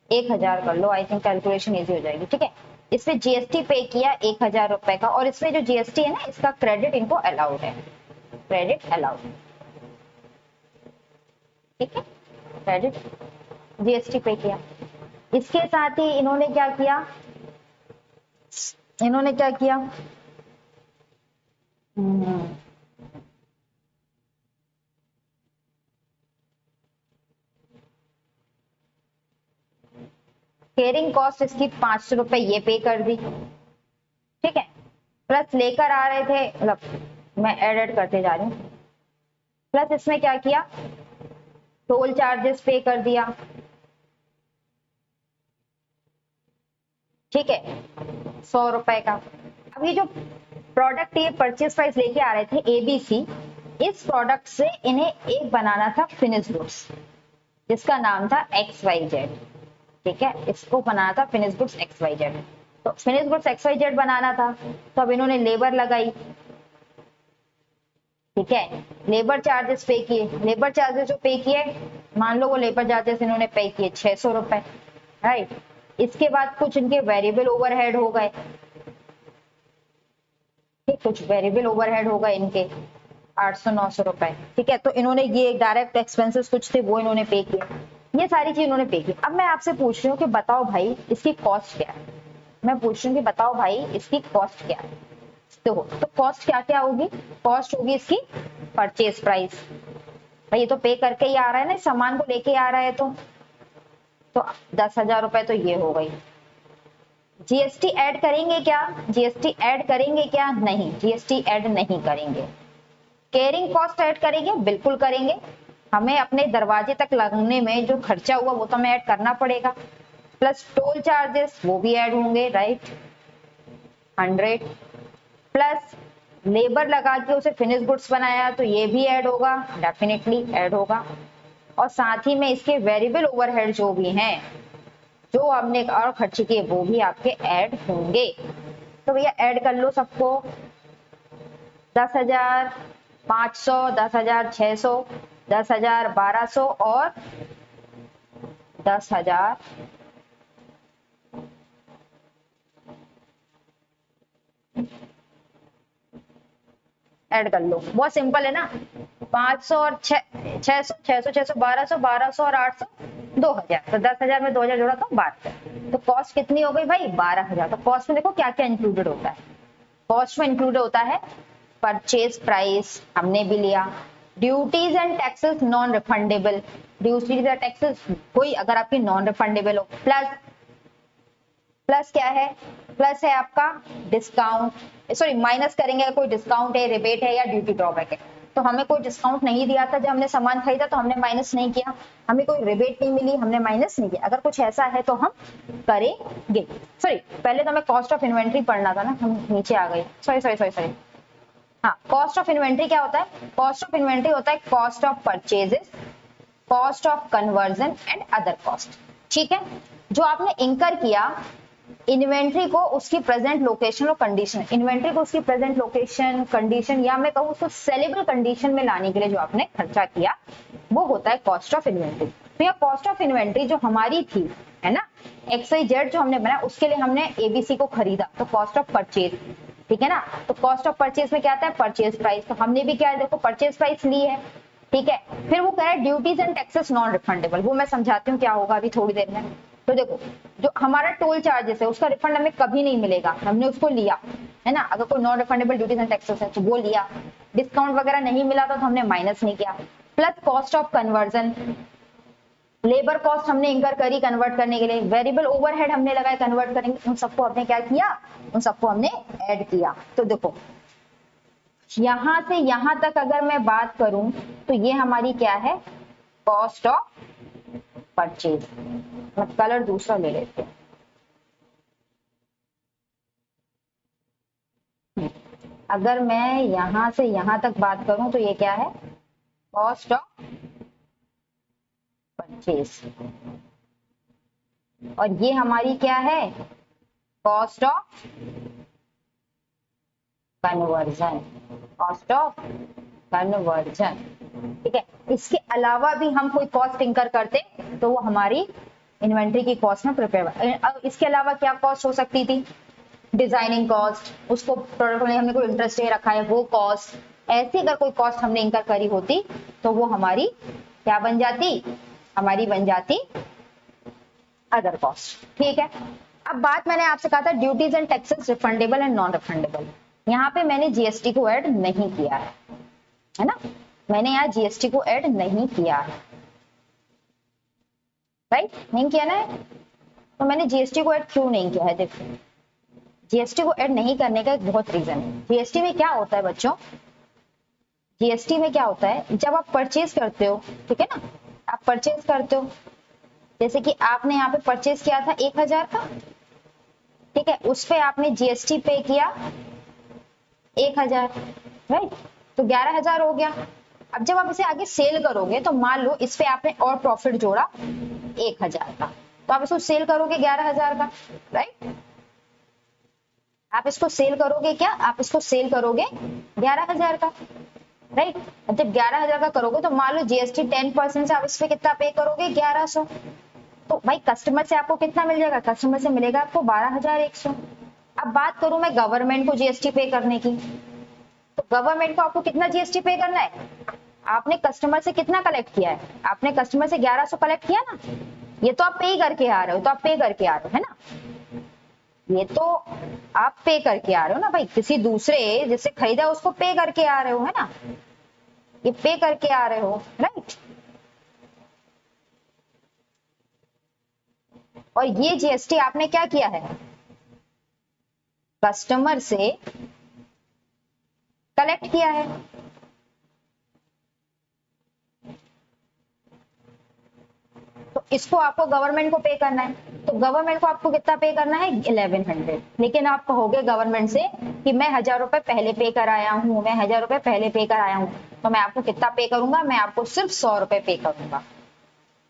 1000 कर लो, आई थिंक कैलकुलेशन इजी हो जाएगी। ठीक है, इसमें जीएसटी पे किया 1000 रुपए का, और इसमें जो जीएसटी है ना, इसका क्रेडिट इनको अलाउड है, क्रेडिट अलाउड। ठीक है, क्रेडिट जीएसटी पे किया। इसके साथ ही इन्होंने क्या किया, इन्होंने क्या किया, केयरिंग कॉस्ट इसकी 500 रुपए ये पे कर दी। ठीक है, प्लस लेकर आ रहे थे, मतलब मैं एड करते जा रही हूँ, प्लस इसमें क्या किया, टोल चार्जेस पे कर दिया। ठीक है, 100 रुपए का। अब ये जो प्रोडक्ट ये परचेज प्राइस लेके आ रहे थे एबीसी, इस प्रोडक्ट से इन्हें एक बनाना था फिनिश गुड्स, जिसका नाम था एक्स वाई जेड। ठीक है, इसको बनाना था finish goods X Y Z. तो finish goods X Y Z बनाना था, तो अब इन्होंने लेबर लगाई। ठीक है, लेबर चार्जेस पे किए, लेबर चार्जेस जो पे किए, मान लो वो लेबर चार्जेस इन्होंने पे किए 600 रुपए, राइट। इसके बाद कुछ इनके वेरिएबल ओवरहेड हो गए, ठीक, कुछ वेरिएबल ओवरहेड होगा इनके 800-900 रुपए, ठीक है। तो इन्होंने ये डायरेक्ट एक्सपेंसेस कुछ थे वो इन्होंने पे किया, ये सारी चीज इन्होंने पे की। अब मैं आपसे पूछ रही हूँ कि बताओ भाई इसकी कॉस्ट क्या है, मैं पूछ रही हूँ कि बताओ भाई इसकी कॉस्ट क्या है। तो कॉस्ट क्या क्या होगी, कॉस्ट होगी इसकी परचेज प्राइस, भाई ये तो पे करके ही आ रहा है ना, सामान को लेके आ रहा है, तो 10,000 रुपए तो ये हो गई। जीएसटी ऐड करेंगे क्या, जीएसटी ऐड करेंगे क्या, नहीं जीएसटी ऐड नहीं करेंगे। कैरिंग कॉस्ट ऐड करेंगे, बिल्कुल करेंगे, हमें अपने दरवाजे तक लगने में जो खर्चा हुआ वो तो हमें ऐड करना पड़ेगा, प्लस टोल चार्जेस वो भी ऐड होंगे, राइट 100, प्लस लेबर लगा के उसे फिनिश गुड्स बनाया तो ये भी ऐड होगा, डेफिनेटली ऐड होगा, और साथ ही में इसके वेरिएबल ओवरहेड जो भी हैं जो हमने और खर्च किए वो भी आपके ऐड होंगे। तो भैया ऐड कर लो सबको, 10,500, 10,600, 10,1200 और 10,000 ऐड कर लो, बहुत सिंपल है ना। 500 और 600, 600, 600, 1200, 1200 और 800, 2,000, तो 10,000 में 2,000 जोड़ा तो 12,000, तो कॉस्ट कितनी हो गई भाई 12,000। तो कॉस्ट में देखो क्या क्या इंक्लूडेड होता है, कॉस्ट में इंक्लूडेड होता है परचेज प्राइस हमने भी लिया, duties and taxes non refundable, duties and taxes कोई अगर आपकी नॉन रिफंडेबल हो, प्लस क्या है, प्लस है आपका डिस्काउंट, सॉरी माइनस करेंगे अगर कोई डिस्काउंट है, रिबेट है या ड्यूटी ड्रॉबैक है, तो हमें कोई डिस्काउंट नहीं दिया था जब हमने सामान खरीदा तो हमने माइनस नहीं किया, हमें कोई रिबेट नहीं मिली हमने माइनस नहीं किया, अगर कुछ ऐसा है तो हम करेंगे। सॉरी पहले तो हमें कॉस्ट ऑफ इन्वेंट्री पढ़ना था ना, हम नीचे आ गए, सॉरी हाँ, कॉस्ट ऑफ इन्वेंट्री क्या होता है, कॉस्ट ऑफ इन्वेंट्री होता है cost of purchases, cost of conversion and other cost, ठीक है। जो आपने इंकर किया इन्वेंट्री को उसकी प्रेजेंट लोकेशन और कंडीशन, इन्वेंट्री को उसकी प्रेजेंट लोकेशन कंडीशन या मैं कहूँ उसको सेलेबल कंडीशन में लाने के लिए जो आपने खर्चा किया वो होता है कॉस्ट ऑफ इन्वेंट्री। तो यह कॉस्ट ऑफ इन्वेंट्री जो हमारी थी है ना, XYZ जो हमने बनाया उसके लिए हमने ABC को खरीदा तो कॉस्ट ऑफ परचेज, ठीक है ना। तो कॉस्ट ऑफ परचेज में क्या आता है परचेज प्राइस, तो हमने भी क्या है देखो परचेज प्राइस ली है, ठीक है। फिर वो कह रहा है duties and taxes non refundable, वो मैं समझाती हूँ क्या होगा अभी थोड़ी देर में। तो देखो जो हमारा टोल चार्जेस है उसका रिफंड हमें कभी नहीं मिलेगा, हमने उसको लिया है ना, अगर कोई non refundable duties and taxes है तो वो लिया, डिस्काउंट वगैरह नहीं मिला था तो हमने माइनस नहीं किया, plus cost of conversion, labour cost हमने इंकर करी कन्वर्ट करने के लिए, वेरिएबल ओवरहेड हमने लगाए कन्वर्ट करेंगे, उन सबको हमने क्या किया, उन सबको हमने ऐड किया। तो देखो यहां से यहां तक अगर मैं बात करूं तो ये हमारी क्या है कॉस्ट ऑफ परचेज, मैं कलर दूसरा ले लेते हैं, अगर मैं यहां से यहां तक बात करूं तो ये क्या है कॉस्ट ऑफ परचेज, और ये हमारी क्या है cost of conversion, cost of conversion, ठीक है। इसके अलावा भी हम कोई कॉस्ट इंकर करते तो वो हमारी इन्वेंट्री की कॉस्ट में प्रिपेयर, इसके अलावा क्या कॉस्ट हो सकती थी, डिजाइनिंग कॉस्ट, उसको प्रोडक्ट में हमने कोई इंटरेस्ट दे रखा है वो कॉस्ट, ऐसी अगर कोई कॉस्ट हमने इंकर करी होती तो वो हमारी क्या बन जाती, हमारी बन जाती अदर कॉस्ट, ठीक है। अब बात मैंने आपसे कहा था duties and taxes refundable and non refundable, यहाँ पे मैंने जीएसटी को ऐड नहीं किया है ना, मैंने यहाँ जीएसटी को ऐड नहीं किया है, राइट नहीं किया ना, तो मैंने जीएसटी को ऐड क्यों नहीं किया है, देखो जीएसटी को ऐड नहीं करने का एक बहुत रीजन है। जीएसटी में क्या होता है बच्चों, जीएसटी में क्या होता है जब आप परचेज करते हो, ठीक है ना, आप परचेज करते हो, जैसे कि आपने यहाँ पे परचेज किया था 1,000 का, ठीक है, उस पे आपने जीएसटी पे किया 1,000, राइट, तो 11,000 हो गया। अब जब आप इसे आगे सेल करोगे तो मान लो इस पे आपने और प्रॉफिट जोड़ा 1,000 का, तो आप इसको सेल करोगे 11,000 का, राइट, आप इसको सेल करोगे क्या, आप इसको सेल करोगे 11,000 का, राइट। जब 11,000 का करोगे तो मान लो जीएसटी 10% से आप इस पे कितना पे करोगे 1,100, तो भाई कस्टमर से आपको कितना मिल जाएगा, कस्टमर से मिलेगा आपको 12,100। अब अब बात करूं मैं गवर्नमेंट को जीएसटी पे करने की, तो गवर्नमेंट को आपको कितना जीएसटी पे करना है? आपने कस्टमर से कितना कलेक्ट किया है? आपने कस्टमर से 1100 कलेक्ट किया ना, ये तो आप पे करके आ रहे हो, तो आप पे करके आ रहे हो है ना, ये तो आप पे करके आ रहे हो ना भाई, किसी दूसरे जिससे खरीदा उसको पे करके आ रहे हो है ना, ये पे करके आ रहे हो, राइट। और ये जीएसटी आपने क्या किया है? कस्टमर से कलेक्ट किया है। तो इसको आपको गवर्नमेंट को पे करना है, तो गवर्नमेंट को आपको कितना पे करना है? 1100। लेकिन आप कहोगे गवर्नमेंट से कि मैं 1000 रुपए पहले पे कर आया हूं, मैं 1000 रुपए पहले पे कर आया हूं, तो मैं आपको कितना पे करूंगा? मैं आपको सिर्फ 100 रुपए पे करूंगा।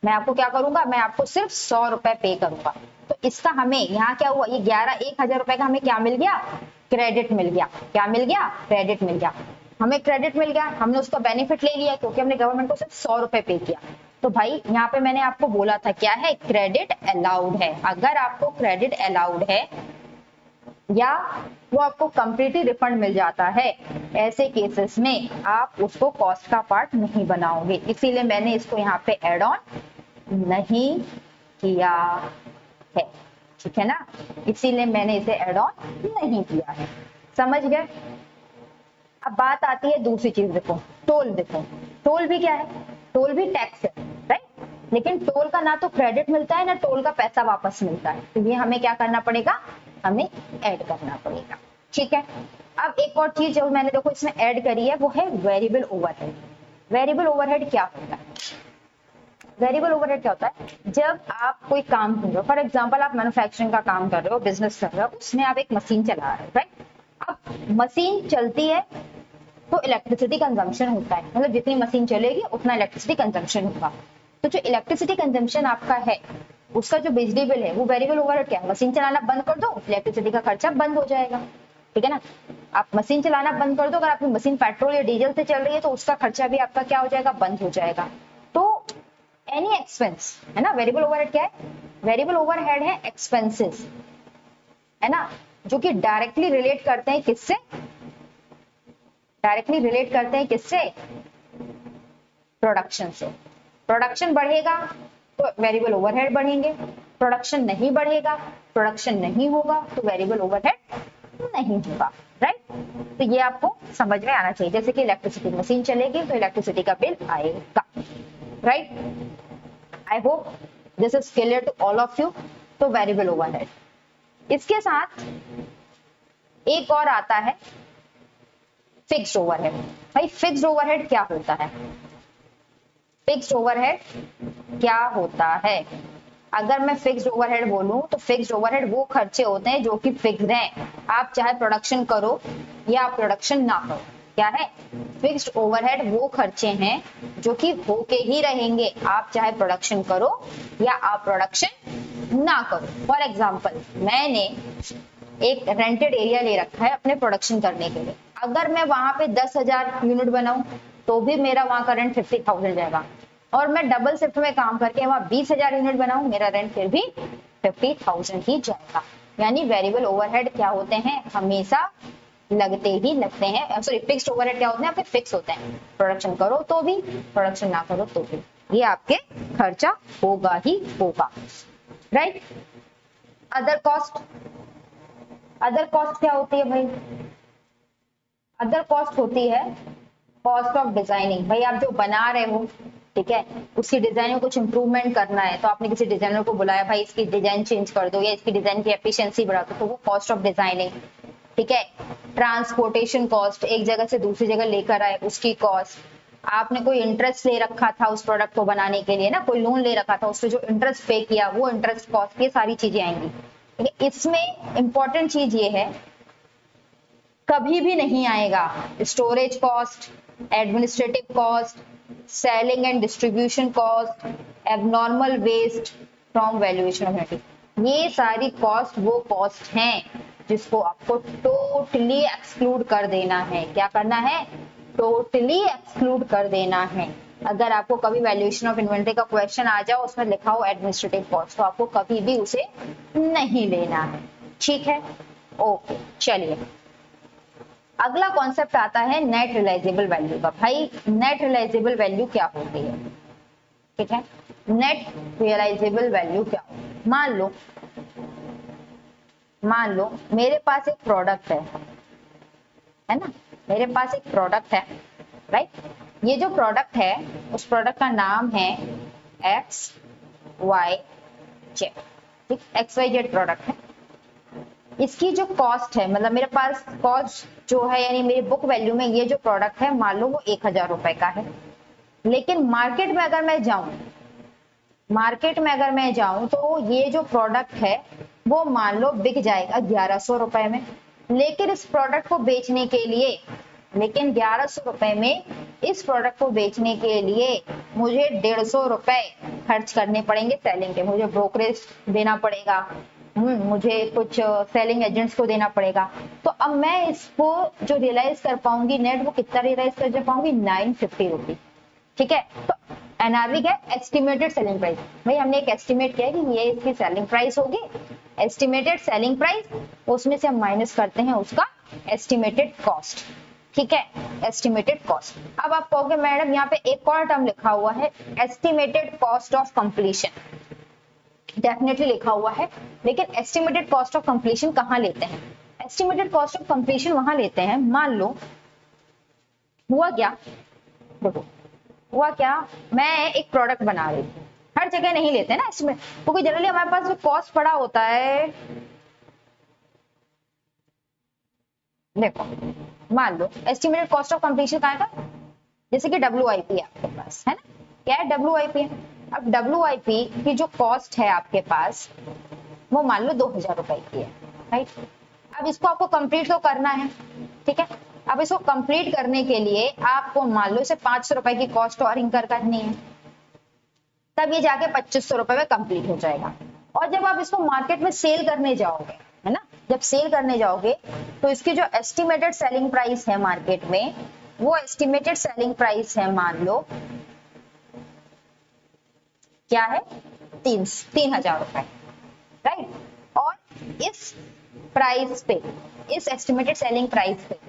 मैं आपको क्या करूंगा? मैं आपको सिर्फ 100 रुपए पे करूंगा। तो इसका हमें यहाँ क्या हुआ? ये 1000 रुपए का हमें क्या मिल गया? क्रेडिट मिल गया। क्या मिल गया? क्रेडिट मिल गया। हमें क्रेडिट मिल गया, हमने उसका बेनिफिट ले लिया क्योंकि हमने गवर्नमेंट को सिर्फ 100 रुपए पे किया। तो भाई यहाँ पे मैंने आपको बोला था क्या है? क्रेडिट अलाउड है। अगर आपको क्रेडिट अलाउड है या वो आपको कंप्लीटली रिफंड मिल जाता है, ऐसे केसेस में आप उसको कॉस्ट का पार्ट नहीं बनाओगे, इसीलिए मैंने इसको यहाँ पे एड ऑन नहीं किया है, ठीक है ना, इसीलिए मैंने इसे एड ऑन नहीं किया है। समझ गए? अब बात आती है दूसरी चीज, देखो टोल। देखो टोल भी क्या है? टोल भी टैक्स है, राइट। लेकिन टोल का ना तो क्रेडिट मिलता है ना टोल का पैसा वापस मिलता है, तो ये हमें क्या करना पड़ेगा? हमें ऐड करना पड़ेगा, ठीक है। अब एक और चीज जो मैंने देखो इसमें ऐड करी है वो है वेरिएबल ओवरहेड। वेरिएबल ओवरहेड क्या होता है? वेरिएबल ओवरहेड क्या होता है? जब आप कोई काम कर रहे हो, फॉर एग्जांपल आप मैन्युफैक्चरिंग का काम कर रहे हो, बिजनेस कर रहे हो, उसमें आप एक मशीन चला रहे हो, राइट। अब मशीन चलती है तो इलेक्ट्रिसिटी कंजम्पशन होता है, मतलब जितनी मशीन चलेगी उतना इलेक्ट्रिसिटी कंजम्पशन होगा। तो जो इलेक्ट्रिसिटी कंजम्पशन आपका है, उसका जो बिजली बिल है, वो वेरिएबल ओवरहेड क्या है? मशीन चलाना बंद कर दो, इलेक्ट्रिसिटी का खर्चा बंद हो जाएगा, ठीक है ना। आप मशीन चलाना बंद कर दो, अगर आपकी मशीन पेट्रोल या डीजल से चल रही है तो उसका खर्चा भी आपका क्या हो जाएगा? बंद हो जाएगा। तो एनी एक्सपेंस है ना, वेरिएबल ओवरहेड क्या है? वेरिएबल ओवरहेड है एक्सपेंसेस, है ना, जो कि डायरेक्टली रिलेट करते हैं किससे? डायरेक्टली रिलेट करते हैं किससे? प्रोडक्शन से। प्रोडक्शन बढ़ेगा तो वेरिएबल ओवरहेड बढ़ेंगे, प्रोडक्शन नहीं बढ़ेगा, प्रोडक्शन नहीं होगा तो वेरिएबल ओवरहेड नहीं होगा, राइट। तो ये आपको समझ में आना चाहिए। जैसे कि इलेक्ट्रिसिटी, मशीन चलेगी तो इलेक्ट्रिसिटी का बिल आएगा, right. I hope this is clear to all of you. तो वेरिएबल ओवरहेड। इसके साथ एक और आता है फिक्स्ड ओवरहेड। भाई फिक्स्ड ओवरहेड क्या होता है? फिक्स्ड ओवरहेड क्या होता है? अगर मैं फिक्स्ड ओवरहेड बोलूं तो फिक्स्ड ओवरहेड वो खर्चे होते हैं जो कि फिक्स्ड हैं, आप चाहे प्रोडक्शन करो या प्रोडक्शन ना करो। क्या है? फिक्स्ड ओवरहेड वो खर्चे हैं जो कि होके ही रहेंगे, आप चाहे प्रोडक्शन करो या आप प्रोडक्शन ना करो। फॉर एग्जाम्पल मैंने एक रेंटेड एरिया ले रखा है अपने प्रोडक्शन करने के लिए, अगर मैं वहां पे 10,000 यूनिट बनाऊं तो भी मेरा वहां का रेंट 50,000 जाएगा, और मैं डबल शिफ्ट में काम करके वहां 20,000 यूनिट बनाऊं, मेरा रेंट फिर भी 50,000 ही जाएगा। यानी वेरिएबल ओवरहेड क्या होते हैं? हमेशा लगते ही लगते हैं। सॉरी, फिक्स्ड ओवरहेड क्या होते हैं? आपके फिक्स होते हैं, प्रोडक्शन करो तो भी, प्रोडक्शन ना करो तो भी, ये आपके खर्चा होगा ही होगा, right. Other cost. Other cost क्या होती है भाई? अदर कॉस्ट होती है कॉस्ट ऑफ डिजाइनिंग। भाई आप जो बना रहे हो, ठीक है, उसकी डिजाइन में कुछ इंप्रूवमेंट करना है तो आपने किसी डिजाइनर को बुलाया, भाई इसकी डिजाइन चेंज कर दो या इसकी डिजाइन की एफिशिएंसी बढ़ा दो, तो वो कॉस्ट ऑफ डिजाइनिंग, ठीक है। ट्रांसपोर्टेशन कॉस्ट, एक जगह से दूसरी जगह लेकर आए उसकी कॉस्ट, आपने कोई इंटरेस्ट ले रखा था उस प्रोडक्ट को बनाने के लिए ना, कोई लोन ले रखा था, उससे जो इंटरेस्ट पे किया वो इंटरेस्ट कॉस्ट, ये सारी चीजें आएंगी, ठीक है। इसमें इंपॉर्टेंट चीज ये है, कभी भी नहीं आएगा storage cost, administrative cost, selling and distribution cost, abnormal waste from valuation of unit. ये सारी कॉस्ट वो कॉस्ट हैं जिसको आपको टोटली एक्सक्लूड कर देना है। क्या करना है? टोटली एक्सक्लूड कर देना है। अगर आपको कभी वैल्यूएशन ऑफ इन्वेंटरी का क्वेश्चन आ जाओ, उसमें लिखा हो एडमिनिस्ट्रेटिव कॉस्ट, तो आपको कभी भी उसे नहीं लेना है, ठीक है। ओके, चलिए अगला कॉन्सेप्ट आता है नेट रियलाइजेबल वैल्यू का। भाई नेट रियलाइजेबल वैल्यू क्या होती है? ठीक है, नेट रियलाइजेबल वैल्यू क्या होती है? मान लो मेरे पास एक प्रोडक्ट है ना, मेरे पास एक प्रोडक्ट है, राइट। ये जो प्रोडक्ट है उस प्रोडक्ट का नाम है एक्स वाई जेड। ठीक, एक्स वाई जेड प्रोडक्ट है। इसकी जो कॉस्ट है, मतलब मेरे पास कॉस्ट जो है यानी मेरी बुक वैल्यू में ये जो प्रोडक्ट है मान लो वो 1000 रुपए का है। लेकिन मार्केट में अगर मैं जाऊं तो ये जो प्रोडक्ट है वो मान लो बिक जाएगा 1100 रुपए में। लेकिन इस प्रोडक्ट को बेचने के लिए 1100 रुपए में इस प्रोडक्ट को बेचने के लिए मुझे 150 रुपए खर्च करने पड़ेंगे सेलिंग के। मुझे ब्रोकरेज देना पड़ेगा, मुझे कुछ सेलिंग एजेंट्स को देना पड़ेगा। तो अब मैं इसको जो रियलाइज कर पाऊंगी नेट, वो कितना रियलाइज कर पाऊंगी? 950 रुपीज। ठीक है, तो एनआरवी क्या है? Estimated selling price. भाई हमने एक एस्टिमेट किया कि ये इसकी सेलिंग प्राइस होगी, एस्टिमेटेड सेलिंग प्राइस, उसमें से हम माइनस करते हैं उसका एस्टिमेटेड कॉस्ट। ठीक है, एस्टिमेटेड कॉस्ट। अब आप कहोगे मैडम यहाँ पे एक और टर्म लिखा हुआ है estimated cost of completion. Definitely लिखा हुआ है, लेकिन एस्टिमेटेड कॉस्ट ऑफ कंप्लीशन कहाँ लेते हैं? एस्टिमेटेड कॉस्ट ऑफ कंप्लीशन वहां लेते हैं, मान लो हुआ क्या, देखो हुआ क्या, मैं एक प्रोडक्ट बना रही थी। हर जगह नहीं लेते ना एस्टिमेट, क्योंकि जनरली हमारे पास जो कॉस्ट पड़ा होता है, देखो मान लो एस्टिमेटेड कॉस्ट ऑफ कंप्लीशन कहाँ था, जैसे कि WIP है आपके पास, है ना, क्या है? WIP है। अब WIP की जो कॉस्ट है आपके पास वो मान लो 2000 रुपए की है, राइट। अब इसको आपको कंप्लीट तो करना है, ठीक है। अब इसको कंप्लीट करने के लिए आपको मान लो इसे 500 रुपए की कॉस्ट और इंकर करनी है, तब ये जाके 2500 रुपए में कंप्लीट हो जाएगा। और जब आप इसको मार्केट में सेल करने जाओगे, है ना, जब सेल करने जाओगे तो इसकी जो एस्टिमेटेड सेलिंग प्राइस है मार्केट में, वो एस्टिमेटेड सेलिंग प्राइस है मान लो क्या है? 3000 रुपए, राइट। और इस प्राइस पे, इस एस्टिमेटेड सेलिंग प्राइस पे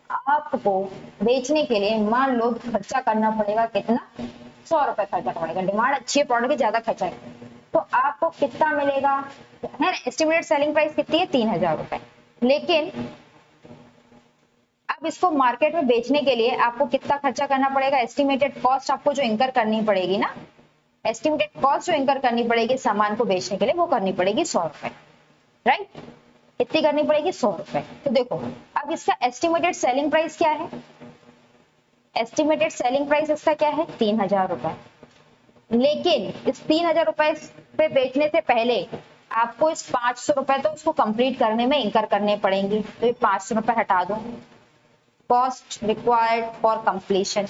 आपको बेचने के लिए मान लो खर्चा करना पड़ेगा कितना? 100 रुपए खर्चा पड़ेगा। डिमांड अच्छी है प्रोडक्ट की, ज्यादा खर्चा है, तो आपको कितना मिलेगा? है ना, एस्टिमेटेड सेलिंग प्राइस कितनी है? 3000 रुपए। लेकिन अब इसको मार्केट में बेचने के लिए आपको कितना खर्चा करना पड़ेगा? एस्टिमेटेड कॉस्ट आपको जो इंकर करनी पड़ेगी ना, एस्टिमेटेड कॉस्ट जो इंकर करनी पड़ेगी सामान को बेचने के लिए, वो करनी पड़ेगी 100 रुपए, राइट। इतनी करनी पड़ेगी 100 रुपए। तो देखो अब इसका एस्टिमेटेड सेलिंग प्राइस क्या है? एस्टिमेटेड सेलिंग प्राइस इसका क्या है? 3000 रुपए। लेकिन इस 3000 रुपए पे बेचने से पहले आपको इस 500 रुपए तो उसको कंप्लीट करने में इंकर करने पड़ेंगे, तो ये 500 रुपए हटा दो, कॉस्ट रिक्वायर्ड फॉर कंप्लीशन।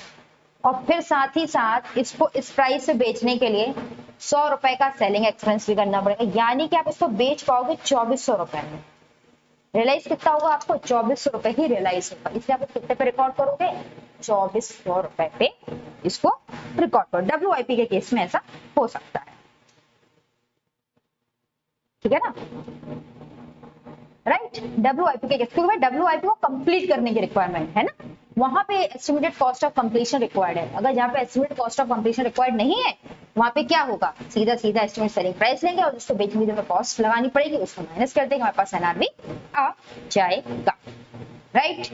और फिर साथ ही साथ इसको इस प्राइस से बेचने के लिए 100 रुपए का सेलिंग एक्सपेंस भी करना पड़ेगा, यानी कि आप इसको बेच पाओगे 2400 रुपए में। रियलाइज कितना होगा आपको? 2400 रुपए ही रियलाइज होगा। इसलिए आप कितने पे रिकॉर्ड करोगे? 2400 रुपए पे इसको रिकॉर्ड करो। WIP के केस में ऐसा हो सकता है, ठीक है ना, राइट। WIP के केस, क्योंकि WIP को कंप्लीट करने की रिक्वायरमेंट है ना, वहां पे estimated cost of completion required है। अगर जहाँ पे estimated cost of completion required नहीं है, वहां पे क्या होगा? सीधा सीधा एस्टिमेट सेलिंग प्राइस लेंगे और उसको बेचने के लिए कॉस्ट लगानी पड़ेगी, उसको माइनस कर देंगे, हमारे पास NRV आ जाएगा, राइट।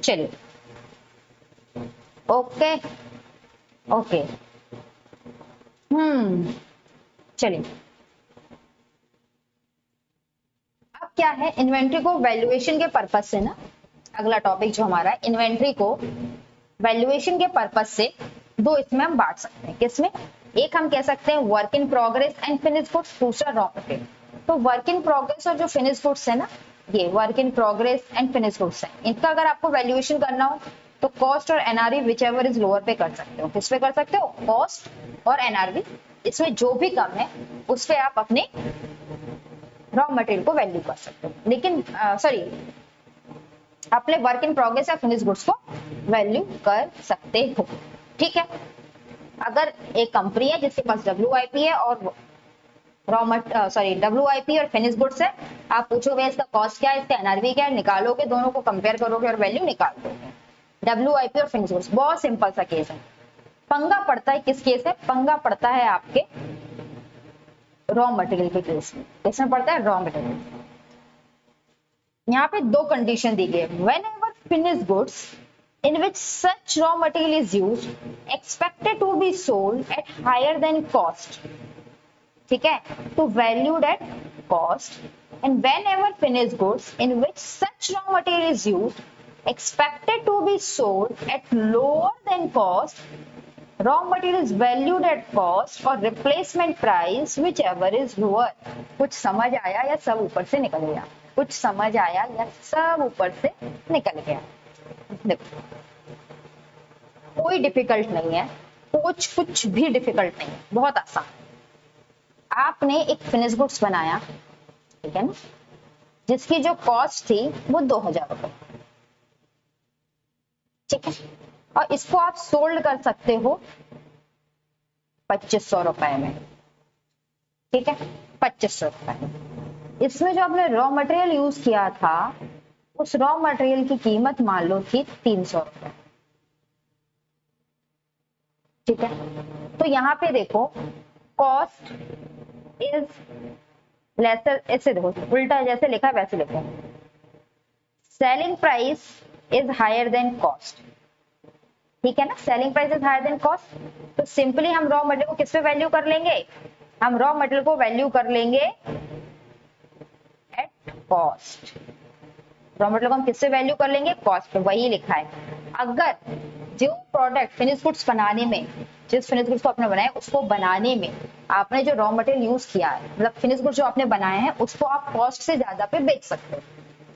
चलिए, ओके ओके, चलिए अब क्या है, इन्वेंट्री को वैल्यूएशन के पर्पज से ना, अगला टॉपिक जो हमारा है, इन्वेंट्री को वैल्यूएशन के पर्पज से दो इसमें हम बांट सकते हैं। किसमें? एक हम कह सकते हैं work in progress and finish goods, दूसरा रॉ मटेरियल। तो वर्क इन प्रोग्रेस और जो फिनिश गुड्स है ना, ये work in progress and finish goods है, इनका अगर आपको वैल्यूएशन करना हो तो कॉस्ट और NRV which ever is lower पे कर सकते हो। किस पे कर सकते हो? कॉस्ट और NRV, इसमें जो भी कम है उस पे आप अपने रॉ मटेरियल को वैल्यू कर सकते हो, लेकिन सॉरी अपने वर्क इन प्रोग्रेस या फिनिश गुड्स को वैल्यू कर सकते हो, ठीक है। अगर एक कंपनी है जिसके पास WIP है और WIP और फिनिश गुड्स है। आप पूछोगे इसका कॉस्ट क्या है, इसका NRV क्या है, निकालोगे, दोनों को कंपेयर करोगे और वैल्यू निकाल दोगे। WIP और फिनिश गुड्स बहुत सिंपल सा केस है। पंगा पड़ता है किस केस में, पंगा पड़ता है आपके रॉ मटेरियल के केस में। किसमें पड़ता है, रॉ मटेरियल। यहाँ पे दो कंडीशन दी गई है। Whenever finish goods in which such raw material is used expected to be sold at higher than cost, ठीक है, तो valued at cost, and whenever finished goods in which such raw material is used expected to be sold at lower than cost, raw material is valued at cost or replacement price whichever is lower। कुछ समझ आया या सब ऊपर से निकल गया, कुछ समझ आया या सब ऊपर से निकल गया। देखो कोई डिफिकल्ट नहीं है, कुछ भी डिफिकल्ट नहीं है, बहुत आसान। आपने एक फिनिश गुड्स बनाया, ठीक है ना, जिसकी जो कॉस्ट थी वो 2000 रुपए, ठीक है, और इसको आप सोल्ड कर सकते हो 2500 रुपए में, ठीक है, 2500 रुपए। इसमें जो आपने रॉ मटेरियल यूज किया था, उस रॉ मटेरियल की कीमत मान लो थी 300 रुपए, ठीक है। तो यहाँ पे देखो कॉस्ट इज लेसर, ऐसे देखो उल्टा जैसे लिखा है वैसे लिखो, selling price is higher than cost, ठीक है ना, selling price is higher than cost. तो सिंपली हम रॉ मटेरियल को किस पे वैल्यू कर लेंगे, हम रॉ मटेरियल को वैल्यू कर लेंगे एट कॉस्ट। रॉ मटेरियल को हम किससे वैल्यू कर लेंगे, कॉस्ट पे, वही लिखा है। अगर जो प्रोडक्ट फिनिश गुड्स बनाने में, जिस फिनिश गुड्स को आपने बनाया उसको बनाने में आपने जो रॉ मटेरियल यूज किया है, मतलब फिनिश गुड्स जो आपने बनाए हैं उसको आप कॉस्ट से ज्यादा पे बेच सकते हो,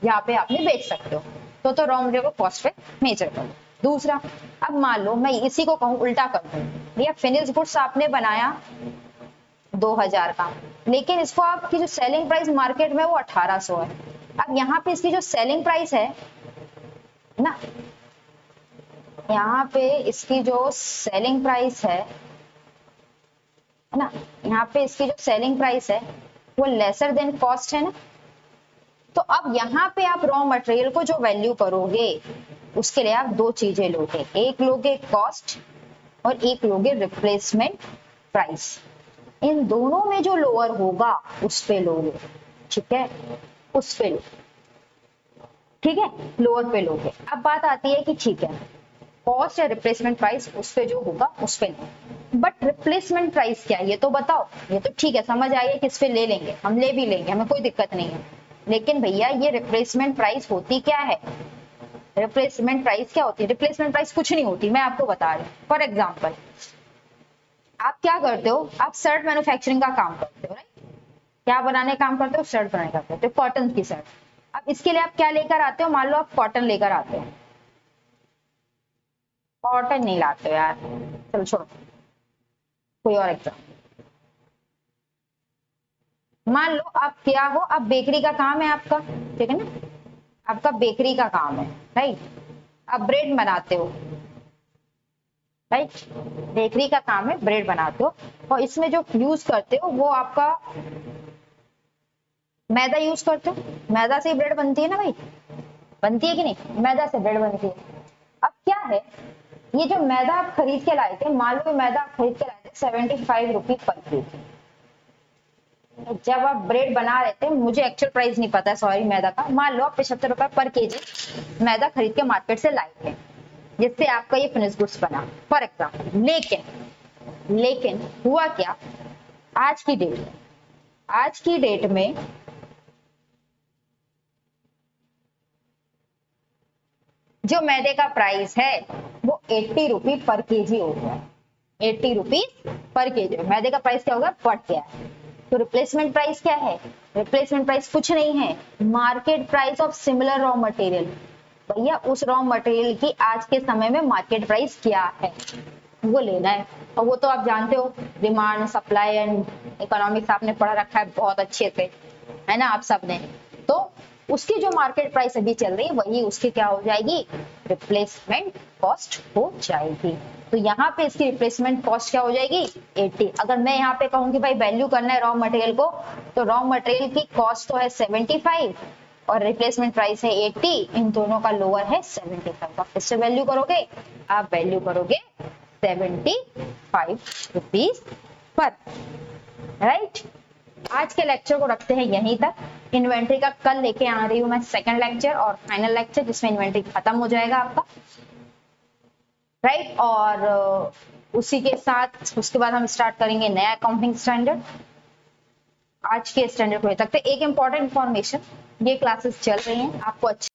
यहाँ पे आपने बेच सकते हो, तो रॉ मटेरियल को कॉस्ट पे मेजर करो। दूसरा, अब मान लो मैं इसी को कहूँ उल्टा कर दूं, भैया फिनिश गुड्स आपने बनाया 2000 का, लेकिन इसको आपकी जो सेलिंग प्राइस मार्केट में वो 1800 है। अब यहाँ पे इसकी जो सेलिंग प्राइस है ना, यहाँ पे इसकी जो सेलिंग प्राइस है ना, यहाँ पे इसकी जो सेलिंग प्राइस है वो लेसर देन कॉस्ट है ना। तो अब यहाँ पे आप रॉ मटेरियल को जो वैल्यू करोगे उसके लिए आप दो चीजें लोगे, एक लोगे कॉस्ट और एक लोगे रिप्लेसमेंट प्राइस। इन दोनों में जो लोअर होगा उस पे लोगे, ठीक है, उस पे लो, ठीक है, लोअर पे लोगे। अब बात आती है कि ठीक है कॉस्ट या रिप्लेसमेंट प्राइस उस पे जो होगा उस पे नहीं, बट रिप्लेसमेंट प्राइस क्या है ये तो बताओ। ये तो ठीक है समझ आइए किस पे ले लेंगे, हम ले भी लेंगे, हमें कोई दिक्कत नहीं है, लेकिन भैया ये रिप्लेसमेंट प्राइस होती क्या है, रिप्लेसमेंट प्राइस क्या होती है, रिप्लेसमेंट प्राइस कुछ नहीं होती, मैं आपको बता रही हूँ। फॉर एग्जाम्पल आप क्या करते हो, आप शर्ट मैन्युफैक्चरिंग का काम करते हो, राइट, क्या बनाने का काम करते हो, शर्ट बनाने का करते हो, कॉटन की शर्ट। अब इसके लिए आप क्या लेकर आते हो, मान लो आप कॉटन लेकर आते हो, कॉटन नहीं लाते हो यार, चलो छोड़ो, कोई और एग्जाम्पल। मान लो आप क्या हो, आप बेकरी का काम है आपका, ठीक है ना, आपका बेकरी का काम है, राइट, आप ब्रेड बनाते हो, राइट, बेकरी का काम है, ब्रेड बनाते हो, और इसमें जो यूज करते हो वो आपका मैदा यूज करते हो, मैदा से ही ब्रेड बनती है ना भाई, बनती है कि नहीं, मैदा से ब्रेड बनती है। अब क्या है, ये जो मैदा आप खरीद के लाए थे, मान लो मैदा आप खरीद के लाए थे 75 रुपीज पर केजी, जब आप ब्रेड बना रहे थे, मुझे एक्चुअल प्राइस नहीं पता है सॉरी मैदा का, मान लो आप 75 रुपए पर केजी मैदा खरीद के मार्केट से लाए थे, जिससे आपका ये फिनिश गुड्स बना फॉर एग्जाम्पल। लेकिन हुआ क्या, आज की डेट में जो मैदे का प्राइस है वो 80 रुपी पर केजी हो गया, 80 रुपीज पर केजी मैदे का प्राइस क्या होगा, बढ़ गया। तो रिप्लेसमेंट प्राइस क्या है, रिप्लेसमेंट प्राइस कुछ नहीं है, market price of similar raw material. भैया उस रॉ मटेरियल की आज के समय में मार्केट प्राइस क्या है वो लेना है, और वो तो आप जानते हो, डिमांड सप्लाई एंड इकोनॉमिक्स आपने पढ़ा रखा है बहुत अच्छे से, है ना आप सबने। तो उसकी जो मार्केट प्राइस अभी चल रही है वही उसकी क्या हो जाएगी, रिप्लेसमेंट कॉस्ट हो जाएगी। तो यहाँ पे इसकी रिप्लेसमेंट कॉस्ट क्या हो जाएगी 80। अगर मैं यहाँ पे कहूँ कि भाई वैल्यू करना है रॉ मटेरियल को, तो रॉ मटेरियल की कॉस्ट तो है 75 और रिप्लेसमेंट प्राइस है 80, इन दोनों का लोअर है 75। आप किससे वैल्यू करोगे, आप वैल्यू करोगे 75 रुपीज पर, राइट। आज के लेक्चर को रखते हैं यहीं तक। इन्वेंट्री का कल लेके आ रही हूँ मैं सेकंड लेक्चर और फाइनल लेक्चर, जिसमें इन्वेंट्री खत्म हो जाएगा आपका, राइट। और उसी के साथ उसके बाद हम स्टार्ट करेंगे नया अकाउंटिंग स्टैंडर्ड। आज के स्टैंडर्ड को तक एक इंपॉर्टेंट इन्फॉर्मेशन, ये क्लासेस चल रही हैं, आपको अच्छी